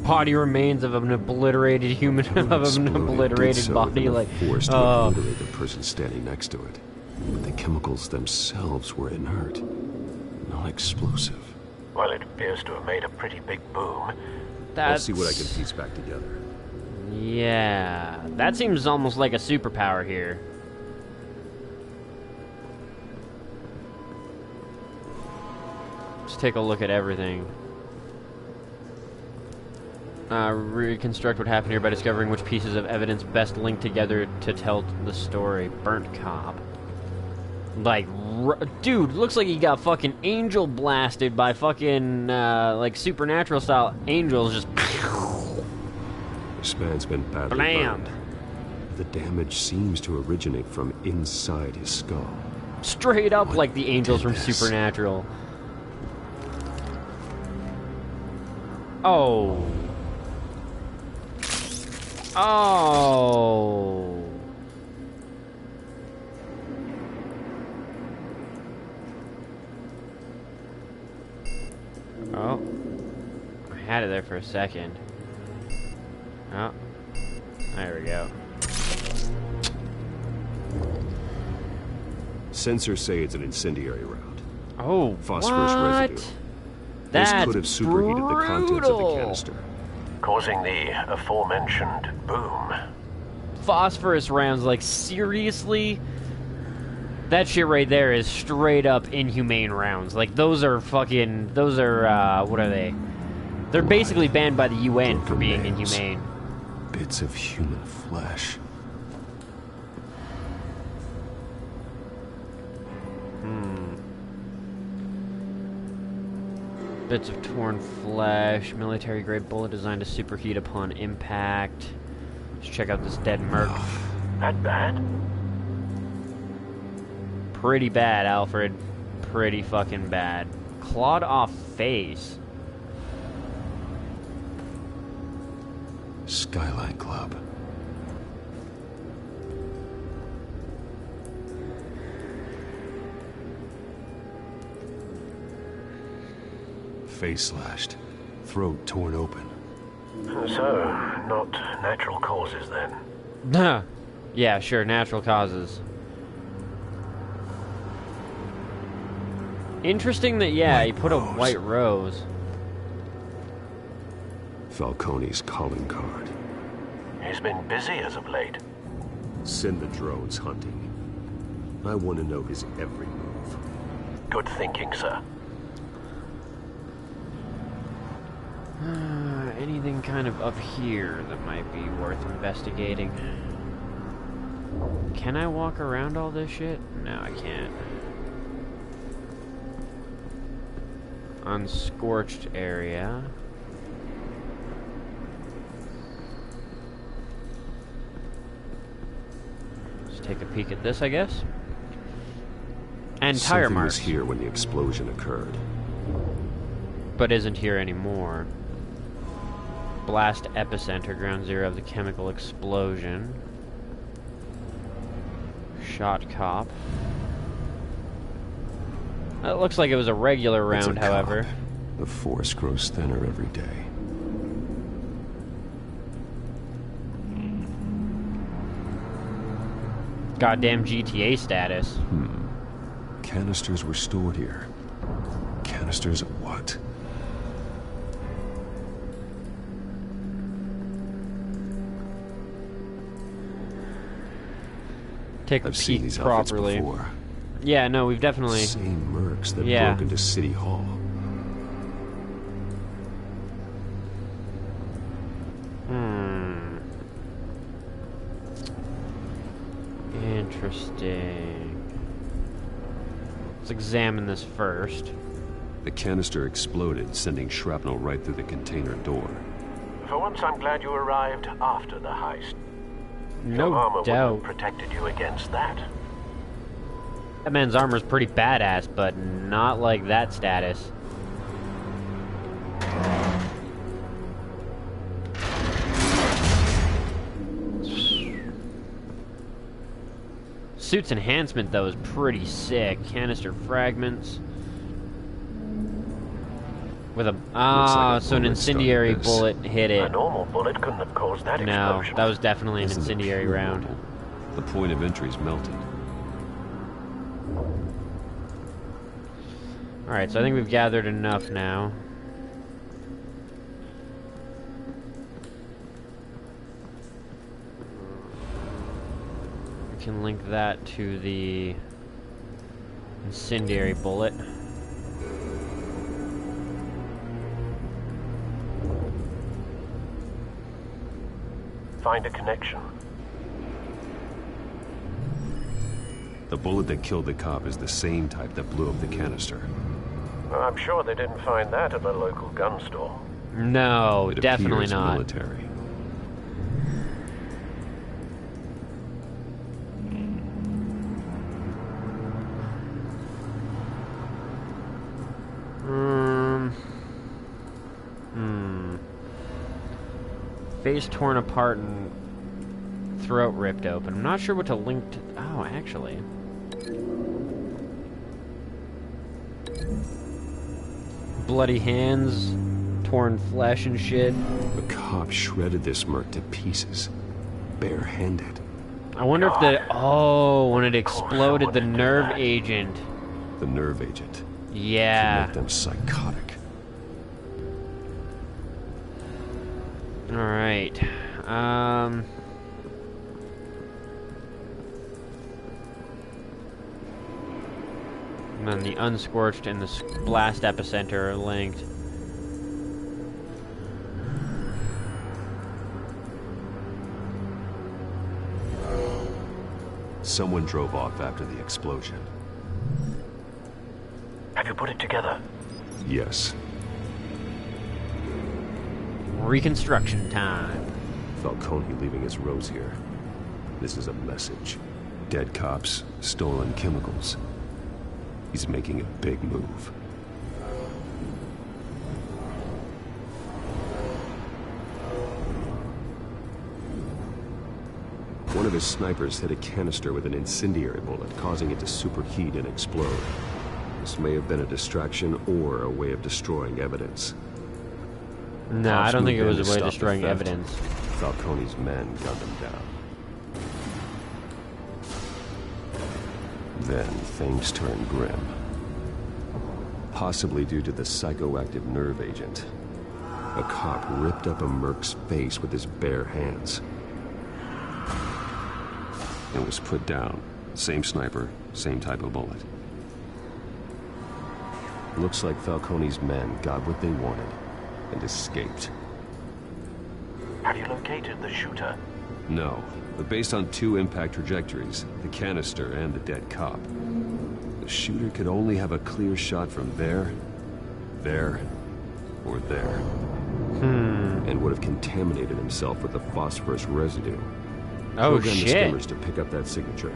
S1: Body remains of an obliterated human, of an obliterated body, like,
S11: forced to obliterate the person standing next to it. But the chemicals themselves were inert, not explosive.
S18: Well, it appears to have made a pretty big boom.
S11: I'll see what I can piece back together.
S1: Yeah, that seems almost like a superpower here. Let's take a look at everything. Reconstruct what happened here by discovering which pieces of evidence best link together to tell the story. Burnt cop. Like, dude, looks like he got fucking angel blasted by fucking, like, supernatural style angels just...
S11: This man's been badly
S1: blam.
S11: burned. The damage seems to originate from inside his skull.
S1: Straight up like the angels from Supernatural. Oh. Oh. Oh. I had it there for a second. Oh. There we go.
S11: Sensors say it's an incendiary round.
S1: Oh,
S11: phosphorus
S1: what?
S11: residue.
S1: That's
S11: this could have superheated the contents of the canister.
S18: Causing the aforementioned boom.
S1: Phosphorus rounds, like, seriously? That shit right there is straight up inhumane rounds. Like, those are fucking... Those are, what are they? They're basically banned by the UN for being inhumane.
S11: Bits of human flesh.
S1: Bits of torn flesh, military-grade bullet designed to superheat upon impact. Let's check out this dead merc.
S18: That bad?
S1: Pretty bad, Alfred. Pretty fucking bad. Clawed off face.
S11: Skyline Club. Face slashed, throat torn open.
S18: So, not natural causes then?
S1: Nah. Yeah, sure, natural causes. Interesting that, yeah, he put a white rose.
S11: Falcone's calling card.
S18: He's been busy as of late.
S11: Send the drones hunting. I want to know his every move.
S18: Good thinking, sir.
S1: Anything kind of up here that might be worth investigating? Can I walk around all this shit? No, I can't. Unscorched area. Let's take a peek at this, I guess. And tire
S11: Something
S1: marks.
S11: was here when the explosion occurred.
S1: But isn't here anymore. Blast epicenter, ground zero of the chemical explosion. Shot cop. It looks like it was a regular round,
S11: It's a
S1: however.
S11: cop. The force grows thinner every day.
S1: Goddamn GTA status.
S11: Canisters were stored here. Canisters of what?
S1: Take a
S11: I've seen
S1: peek
S11: these outfits
S1: properly.
S11: before.
S1: Yeah, no, we've definitely...
S11: Same mercs that
S1: Yeah.
S11: broke into City Hall.
S1: Interesting. Let's examine this first.
S11: The canister exploded, sending shrapnel right through the container door.
S18: For once, I'm glad you arrived after the heist.
S1: No
S18: Your armor would
S1: doubt.
S18: have protected you against that.
S1: That man's armor's pretty badass, but not like that status. Suit's enhancement, though, is pretty sick. Canister fragments. With a... so an incendiary bullet hit it.
S18: A normal bullet couldn't have caused that explosion.
S1: No, that was definitely an
S11: Isn't it
S1: incendiary
S11: pure
S1: round.
S11: normal? The point of entry's melted.
S1: Alright, so I think we've gathered enough now. We can link that to the incendiary bullet.
S18: Find a connection.
S11: The bullet that killed the cop is the same type that blew up the canister.
S18: Well, I'm sure they didn't find that at the local gun store.
S1: No,
S11: It
S1: definitely
S11: appears
S1: not.
S11: military.
S1: Face torn apart and throat ripped open. I'm not sure what to link to. Oh, actually. Bloody hands, torn flesh and shit.
S11: The cop shredded this merc to pieces, barehanded.
S1: I wonder if the... Oh, when it exploded, the nerve agent.
S11: The nerve agent.
S1: Yeah.
S11: To make them psychotic.
S1: Alright. And then the unscorched and the blast epicenter are linked.
S11: Someone drove off after the explosion.
S18: Have you put it together?
S11: Yes.
S1: Reconstruction time.
S11: Falcone leaving his rose here. This is a message. Dead cops, stolen chemicals. He's making a big move. One of his snipers hit a canister with an incendiary bullet, causing it to superheat and explode. This may have been a distraction or a way of destroying evidence.
S1: No, I don't think it was a way of destroying evidence.
S11: Falcone's men gunned him down. Then things turned grim. Possibly due to the psychoactive nerve agent. A cop ripped up a merc's face with his bare hands. It was put down. Same sniper, same type of bullet. Looks like Falcone's men got what they wanted and escaped.
S18: Have you located the shooter?
S11: No, but based on two impact trajectories, the canister and the dead cop, the shooter could only have a clear shot from there, or there. And would have contaminated himself with the phosphorus residue.
S1: Oh,
S11: Program the
S1: shit.
S11: skimmers to pick up that signature.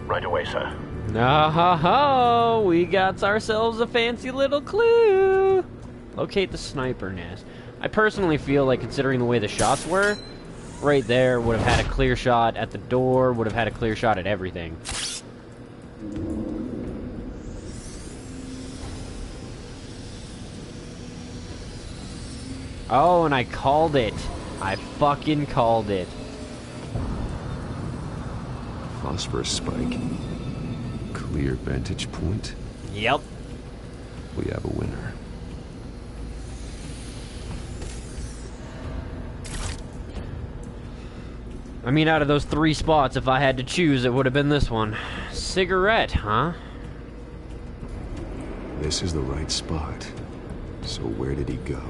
S18: Right away, sir.
S1: Oh, we got ourselves a fancy little clue. Locate the sniper nest. I personally feel like, considering the way the shots were, right there would have had a clear shot at the door, would have had a clear shot at everything. Oh, and I called it. I fucking called it.
S11: Phosphorus spike. Clear vantage point.
S1: Yep.
S11: We have a winner.
S1: I mean, out of those 3 spots, if I had to choose, it would have been this one. Cigarette, huh?
S11: This is the right spot. So where did he go?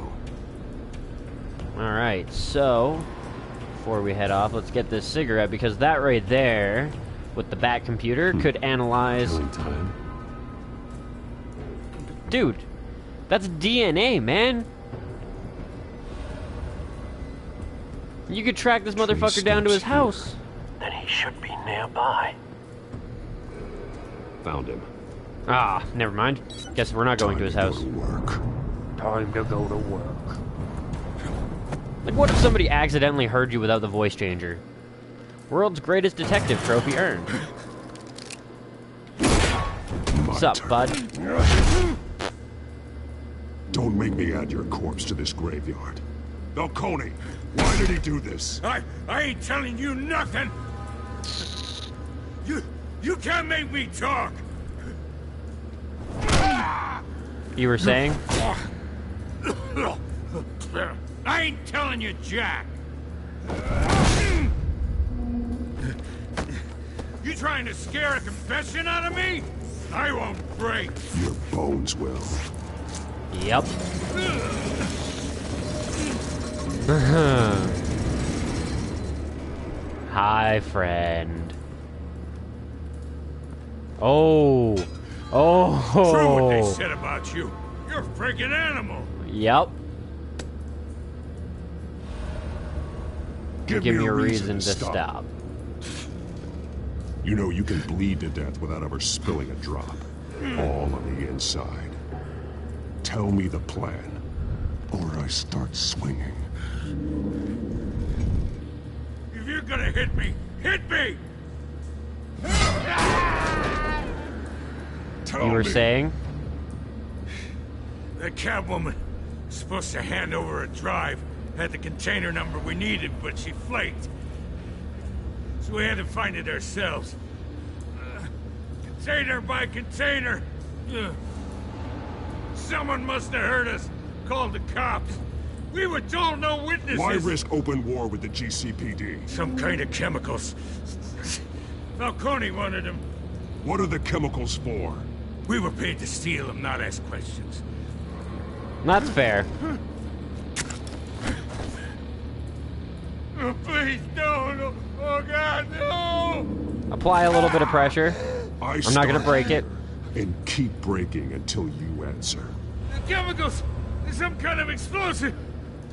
S1: Alright, so before we head off, let's get this cigarette, because that right there, with the back computer, could analyze...
S11: Killing time.
S1: Dude, That's DNA, man. You could track this motherfucker down to his house.
S18: Then he should be nearby.
S11: Found him.
S1: Ah, never mind. Guess we're not going to his house.
S18: Time to go to work.
S1: Like, what if somebody accidentally heard you without the voice changer? World's greatest detective trophy earned. What's up, bud?
S7: Don't make me add your corpse to this graveyard. Falcone, why did he do this?
S9: I ain't telling you nothing. You can't make me talk.
S1: You were saying?
S9: I ain't telling you, Jack. You trying to scare a confession out of me? I won't break.
S7: Your bones will.
S1: Yep. Hi, friend. Oh. Oh.
S9: True what they said about you. You're a freaking animal.
S1: Yep.
S7: Give
S1: me a reason to stop.
S7: You know you can bleed to death without ever spilling a drop. All on the inside. Tell me the plan, or I start swinging.
S9: If you're gonna hit me, hit me!
S1: You were saying?
S9: That Catwoman was supposed to hand over a drive, had the container number we needed, but she flaked. So we had to find it ourselves. Container by container. Someone must have heard us, called the cops. We were told no witnesses.
S7: Why risk open war with the GCPD?
S9: Some kind of chemicals. Falcone wanted them.
S7: What are the chemicals for?
S9: We were paid to steal them, not ask questions.
S1: That's fair.
S9: Oh, please, no. Oh, God, no!
S1: Apply a little bit of pressure. I'm not gonna break it.
S7: And keep breaking until you answer.
S9: The chemicals! Some kind of explosive!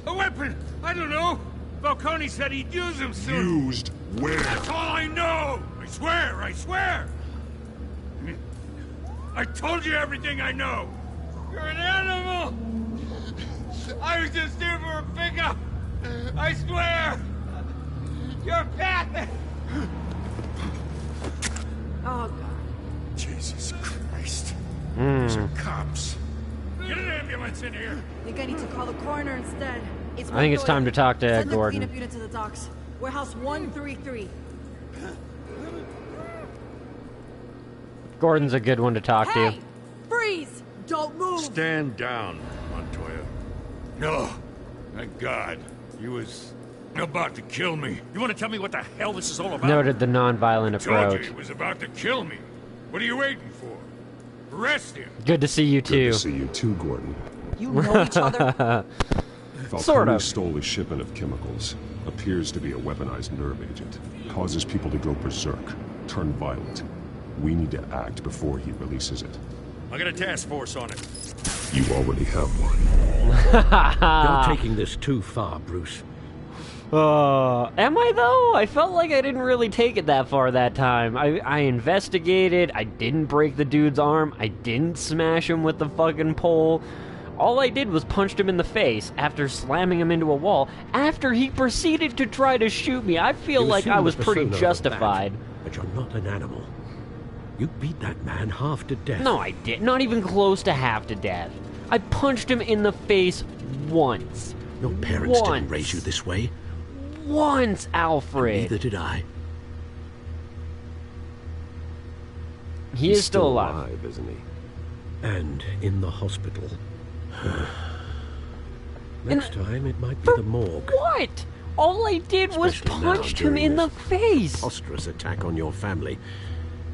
S9: A weapon! I don't know! Falcone said he'd use them soon.
S7: Used where?
S9: That's all I know! I swear! I told you everything I know! You're an animal! I was just here for a pickup! I swear! You're pathetic!
S10: Oh, God.
S9: Jesus Christ.
S1: Mm.
S9: Some cops. Get an ambulance in here!
S16: I think I need to call the coroner instead.
S1: I think it's time to talk to
S16: Send
S1: Gordon.
S16: the cleanup unit to the docks. Warehouse 133.
S1: Gordon's a good one to talk to.
S16: Hey! Freeze! Don't move!
S19: Stand down, Montoya.
S9: No. Thank God. He was about to kill me.
S19: You want to tell me what the hell this is all about?
S1: Noted the non-violent
S9: Told you
S1: approach.
S9: he was about to kill me. What are you waiting for? Arrest him.
S1: Good to see you too.
S7: Good to see you too, Gordon.
S16: You know each other?
S7: Falcone
S1: Sort of.
S7: stole a shipment of chemicals. Appears to be a weaponized nerve agent. Causes people to go berserk, turn violent. We need to act before he releases it.
S19: I got a task force on it.
S7: You already have one.
S4: You're taking this too far, Bruce.
S1: Am I though? I felt like I didn't really take it that far that time. I investigated, I didn't break the dude's arm, I didn't smash him with the fucking pole. All I did was punched him in the face after slamming him into a wall, after he proceeded to try to shoot me. I feel
S4: You
S1: like I
S4: assume
S1: was
S4: the
S1: pretty
S4: persona of
S1: justified.
S4: that, but you're not an animal. You beat that man half to death.
S1: No, I didn't. Not even close to half to death. I punched him in the face once.
S4: Your parents
S1: Once.
S4: didn't raise you this way.
S1: Once, Alfred.
S4: Neither did I.
S1: He
S11: He's
S1: is still alive.
S11: Isn't he?
S4: And in the hospital. Next time, it might be the morgue.
S1: What? All I did was
S4: Especially now,
S1: punched him
S4: during
S1: in the
S4: this
S1: face.
S4: Preposterous attack on your family.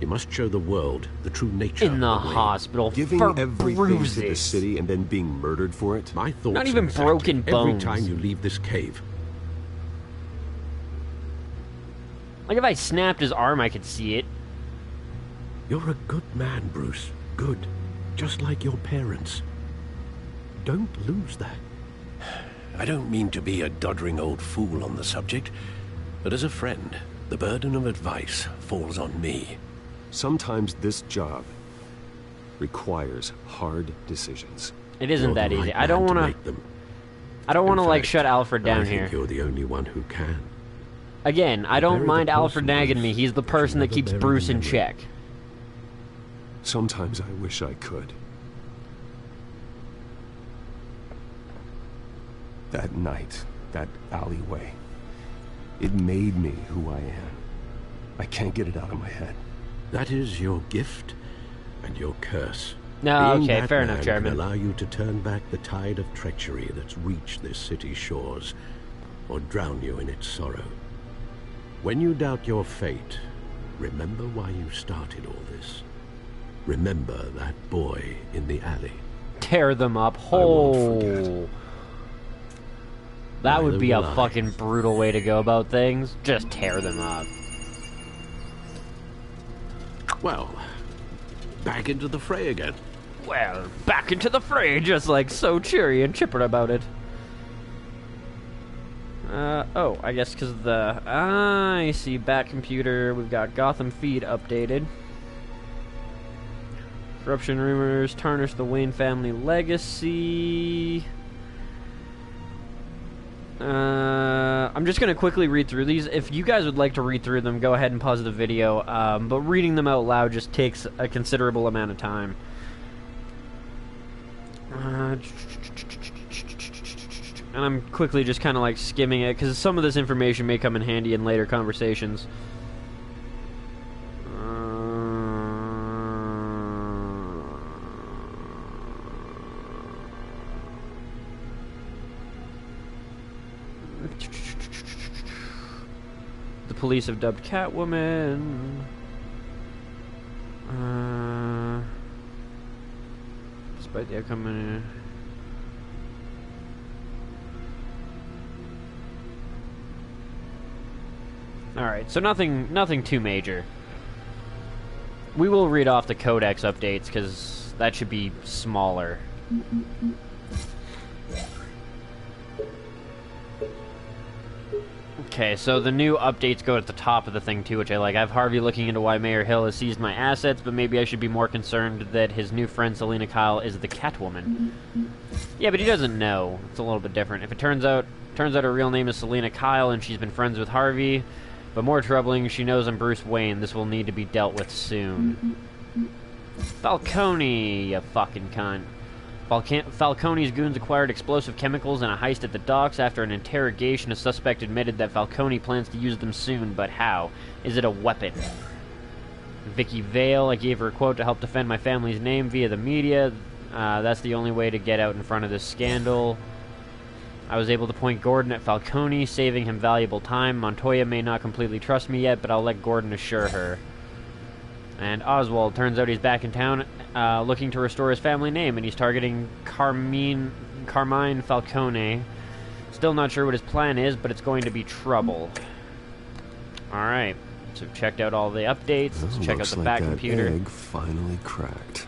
S4: You must show the world the true nature
S1: In the
S4: of the way.
S1: hospital
S11: Giving
S1: for
S11: everything
S1: bruises.
S11: to the city and then being murdered for it?
S4: My thoughts
S1: Not even
S4: exactly
S1: broken
S4: every
S1: bones.
S4: time you leave this cave.
S1: Like if I snapped his arm, I could see it.
S4: You're a good man, Bruce. Good. Just like your parents. don't lose that.
S18: I don't mean to be a doddering old fool on the subject, but as a friend, the burden of advice falls on me.
S11: Sometimes this job requires hard decisions.
S1: It isn't
S4: You're
S1: that
S4: the
S1: easy.
S4: right
S1: I don't
S4: man
S1: want
S4: make them.
S1: I don't want to
S4: In
S1: like
S4: fact,
S1: shut Alfred down
S4: I think
S1: here.
S4: you're the only one who can.
S1: Again, I don't
S4: Bury
S1: mind
S4: the
S1: Alfred
S4: person,
S1: nagging me.
S4: Bruce,
S1: He's the
S4: but
S1: person
S4: you
S1: that keeps
S4: never bury
S1: Bruce
S4: the
S1: in
S4: memory.
S1: check.
S11: Sometimes I wish I could. That night, that alleyway, it made me who I am. I can't get it out of my head.
S4: That is your gift and your curse.
S1: No,
S4: Being
S1: okay,
S4: that
S1: fair
S4: man
S1: enough,
S4: can
S1: Chairman.
S4: allow you to turn back the tide of treachery that's reached this city's shores, or drown you in its sorrow. When you doubt your fate, remember why you started all this. Remember that boy in the alley.
S1: Tear them up. Oh. That would be a fucking brutal way to go about things. Just tear them up.
S4: Well, back into the fray again.
S1: Well, back into the fray, just like so cheery and chipper about it. Oh, I guess because of the... I see, back computer. We've got Gotham feed updated. Corruption rumors tarnish the Wayne family legacy. I'm just going to quickly read through these. If you guys would like to read through them, go ahead and pause the video. But reading them out loud just takes a considerable amount of time. And I'm quickly just kind of like skimming it, because some of this information may come in handy in later conversations. The police have dubbed Catwoman. Despite the outcome. Alright, so nothing too major. We will read off the Codex updates, because that should be smaller. Okay, so the new updates go at the top of the thing too, which I like. I have Harvey looking into why Mayor Hill has seized my assets, but maybe I should be more concerned that his new friend Selena Kyle is the Catwoman. Yeah, but he doesn't know. It's a little bit different. If it turns out her real name is Selena Kyle and she's been friends with Harvey, but more troubling, she knows I'm Bruce Wayne. This will need to be dealt with soon. Falcone, you fucking cunt. Falcone's goons acquired explosive chemicals in a heist at the docks. After an interrogation, a suspect admitted that Falcone plans to use them soon, but how? Is it a weapon? Vicky Vale, I gave her a quote to help defend my family's name via the media. That's the only way to get out in front of this scandal. I was able to point Gordon at Falcone, saving him valuable time. Montoya may not completely trust me yet, but I'll let Gordon assure her. And Oswald, turns out he's back in town looking to restore his family name, and he's targeting Carmine Falcone. Still not sure what his plan is, but it's going to be trouble. Alright, so we've checked out all the updates. Let's check out the back computer.
S11: Egg finally cracked.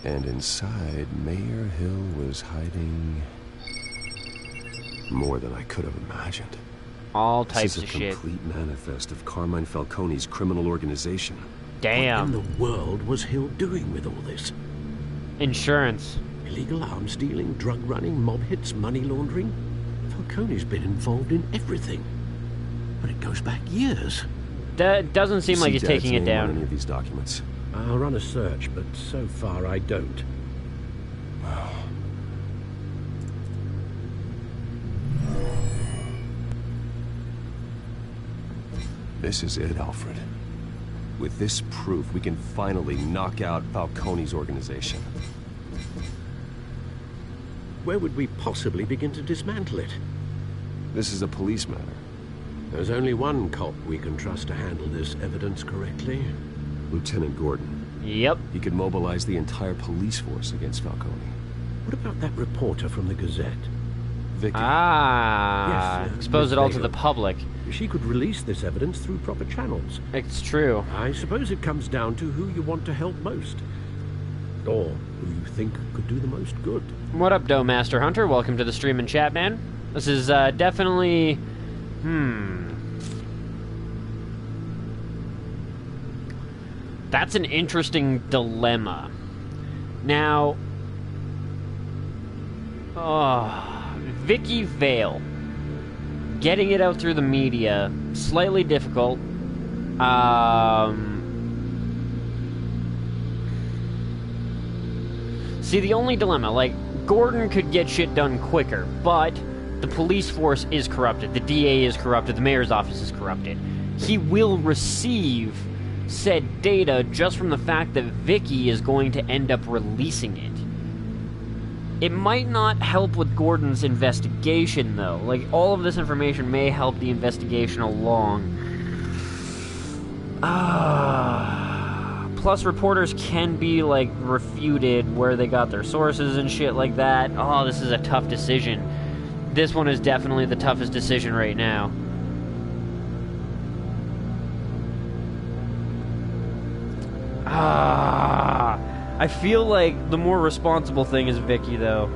S11: And inside, Mayor Hill was hiding more than I could have imagined.
S1: All types
S11: of shit. This is a complete manifest of Carmine Falcone's criminal organization.
S1: Damn.
S4: What in the world was Hill doing with all this?
S1: Insurance.
S4: Illegal arms dealing, drug running, mob hits, money laundering. Falcone's been involved in everything. But it goes back years.
S1: That doesn't seem like he's taking it down.
S11: Any of these documents?
S4: I'll run a search, but so far I don't.
S11: This is it, Alfred. With this proof, we can finally knock out Falcone's organization.
S4: Where would we possibly begin to dismantle it?
S11: This is a police matter.
S4: There's only one cop we can trust to handle this evidence correctly.
S11: Lieutenant Gordon.
S1: Yep.
S11: He could mobilize the entire police force against Falcone.
S4: What about that reporter from the Gazette?
S11: Vicky.
S4: Yes,
S1: expose it all to the public.
S4: She could release this evidence through proper channels.
S1: It's true.
S4: I suppose it comes down to who you want to help most. or who you think could do the most good.
S1: What up, Doe Master Hunter? Welcome to the stream and chat, man. This is definitely... That's an interesting dilemma. Now... Vicky Vale. Getting it out through the media, slightly difficult. See, the only dilemma, like, Gordon could get shit done quicker, but the police force is corrupted, the DA is corrupted, the mayor's office is corrupted. He will receive said data just from the fact that Vicky is going to end up releasing it. It might not help with Gordon's investigation, though. Like, all of this information may help the investigation along. Plus, reporters can be, like, refuted where they got their sources and shit like that. Oh, this is a tough decision. This one is definitely the toughest decision right now. I feel like the more responsible thing is Vicky, though.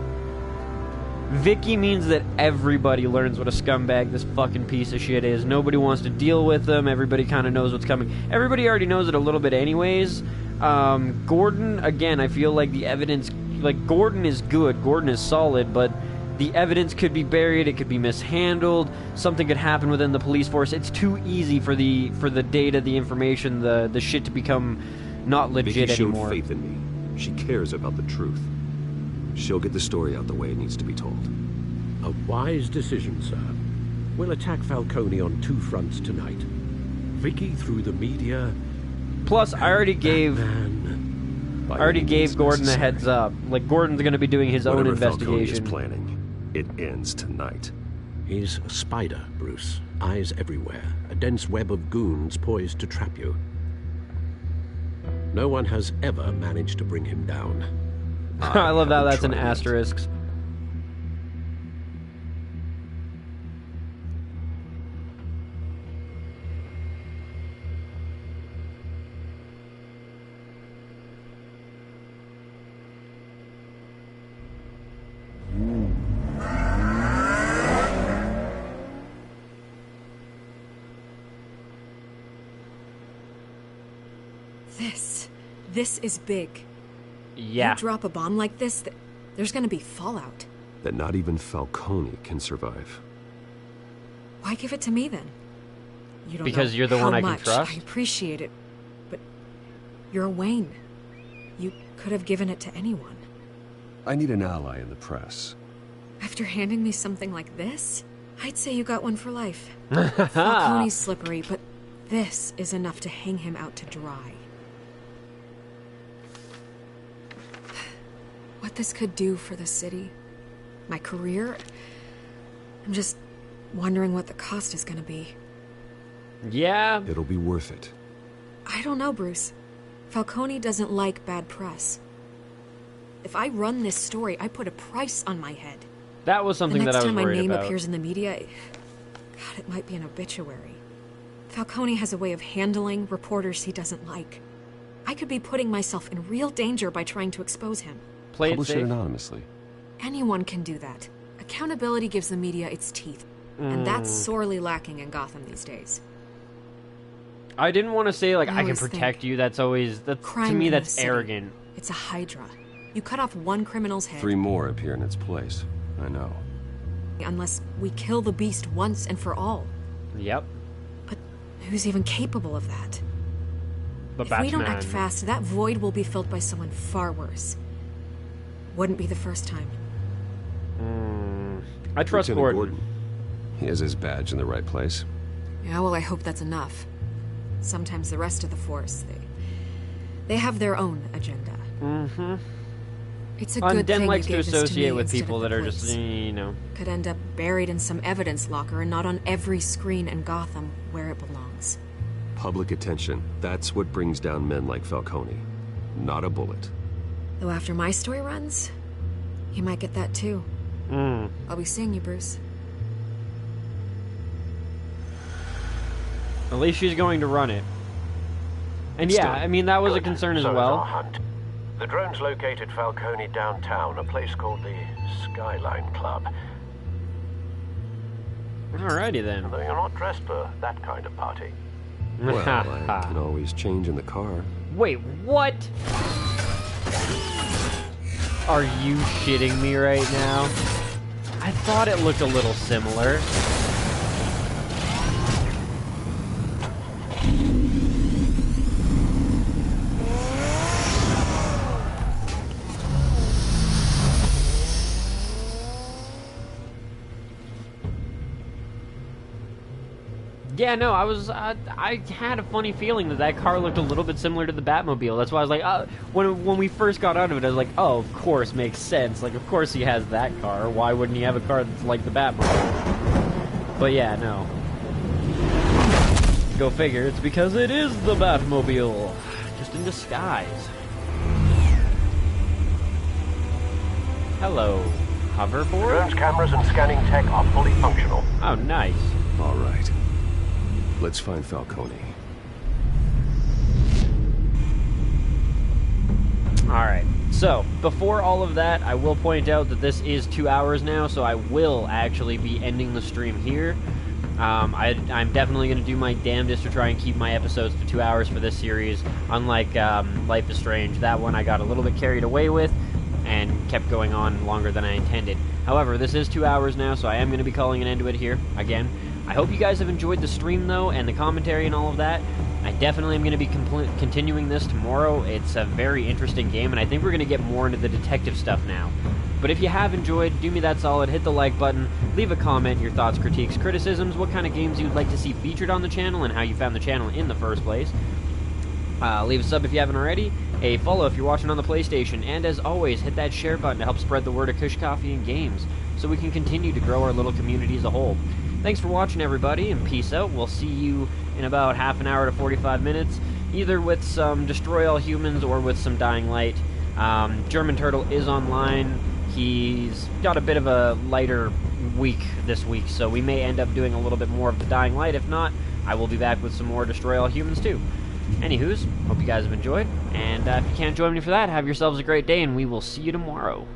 S1: Vicky means that everybody learns what a scumbag this fucking piece of shit is. Nobody wants to deal with him. Everybody kind of knows what's coming. Everybody already knows it a little bit anyways. Gordon, again, I feel like the evidence... Like, Gordon is good. Gordon is solid, but the evidence could be buried. It could be mishandled. Something could happen within the police force. It's too easy for the data, the information, the shit to become not legit
S11: Vicky
S7: anymore.
S11: showed faith in me. She cares about the truth. She'll get the story out the way it needs to be told.
S4: A wise decision, sir. We'll attack Falcone on two fronts tonight. Vicky through the media.
S1: Plus, I already gave Gordon a heads up. Like, Gordon's going to be doing his own investigation.
S11: Falcone is planning, it ends tonight.
S4: He's a spider, Bruce. Eyes everywhere. A dense web of goons poised to trap you. No one has ever managed to bring him down.
S1: I love how that's an asterisk.
S14: This is big.
S1: Yeah.
S14: You drop a bomb like this, there's gonna be fallout.
S11: That not even Falcone can survive.
S14: Why give it to me then? You don't
S1: because
S14: know
S1: you're the
S14: how
S1: one I can
S14: much
S1: trust.
S14: I appreciate it, but you're Wayne. You could have given it to anyone.
S11: I need an ally in the press.
S14: After handing me something like this, I'd say you got one for life. Falcone's slippery, but this is enough to hang him out to dry. What this could do for the city, my career, I'm just wondering what the cost is gonna be.
S1: Yeah.
S11: It'll be worth it.
S14: I don't know, Bruce. Falcone doesn't like bad press. If I run this story, I put a price on my head.
S1: That was something that I was worried about.
S14: The next time my name appears in the media, God, it might be an obituary. Falcone has a way of handling reporters he doesn't like. I could be putting myself in real danger by trying to expose him.
S11: Publish it anonymously.
S14: Anyone can do that. Accountability gives the media its teeth, and that's sorely lacking in Gotham these days.
S1: I didn't want to say, like, I can
S14: always
S1: protect you. That's always... to
S14: Crime
S1: me,
S14: in the
S1: that's
S14: city.
S1: arrogant.
S14: It's a hydra. You cut off one criminal's head.
S11: 3 more appear in its place. I know.
S14: Unless we kill the beast once and for all.
S1: Yep.
S14: But who's even capable of that?
S1: But
S14: if we don't act fast, that void will be filled by someone far worse. Wouldn't be the first time.
S1: I trust
S11: Lieutenant
S1: Gordon.
S11: He has his badge in the right place.
S14: Yeah, well, I hope that's enough. Sometimes the rest of the force, they have their own agenda.
S1: Mm-hmm.
S14: It's a good
S1: Den
S14: thing
S1: likes
S14: you
S1: to
S14: gave this to
S1: associate
S14: me
S1: with
S14: instead
S1: people
S14: of
S1: that
S14: the
S1: are just,
S14: police.
S1: you know...
S14: Could end up buried in some evidence locker and not on every screen in Gotham where it belongs.
S11: Public attention. That's what brings down men like Falcone. Not a bullet.
S14: Though after my story runs, you might get that too. I'll be seeing you, Bruce.
S1: At least she's going to run it. And yeah, I mean, that was a concern as well.
S18: The drones located Falcone downtown, a place called the Skyline Club.
S1: Alrighty then.
S18: Though you're not dressed for that kind of party.
S11: Well, I can always change in the car.
S1: Wait, what? Are you shitting me right now? I thought it looked a little similar. Yeah, no, I had a funny feeling that car looked a little bit similar to the Batmobile. That's why I was like, when we first got out of it, I was like, oh, of course, makes sense. Like, of course he has that car. Why wouldn't he have a car that's like the Batmobile? But yeah, no. Go figure, it's because it is the Batmobile. Just in disguise. Hello, hoverboard?
S18: Drones, cameras, and scanning tech are fully functional.
S1: Oh, nice.
S11: All right. Let's find Falcone.
S1: Alright, so, before all of that, I will point out that this is 2 hours now, so I will actually be ending the stream here. I'm definitely going to do my damnedest to try and keep my episodes to 2 hours for this series. Unlike Life is Strange, that one I got a little bit carried away with and kept going on longer than I intended. However, this is 2 hours now, so I am going to be calling an end to it here, again. I hope you guys have enjoyed the stream, though, and the commentary and all of that. I definitely am going to be continuing this tomorrow. It's a very interesting game, and I think we're going to get more into the detective stuff now. But if you have enjoyed, do me that solid, hit the like button, leave a comment, your thoughts, critiques, criticisms, what kind of games you'd like to see featured on the channel, and how you found the channel in the first place. Leave a sub if you haven't already, a follow if you're watching on the PlayStation, and as always, hit that share button to help spread the word of Kush Coffee and Games, so we can continue to grow our little community as a whole. Thanks for watching, everybody, and peace out. We'll see you in about half an hour to 45 minutes, either with some Destroy All Humans or with some Dying Light. German Turtle is online. He's got a bit of a lighter week this week, so we may end up doing a little bit more of the Dying Light. If not, I will be back with some more Destroy All Humans, too. Anywho's, hope you guys have enjoyed, and if you can't join me for that, have yourselves a great day, and we will see you tomorrow.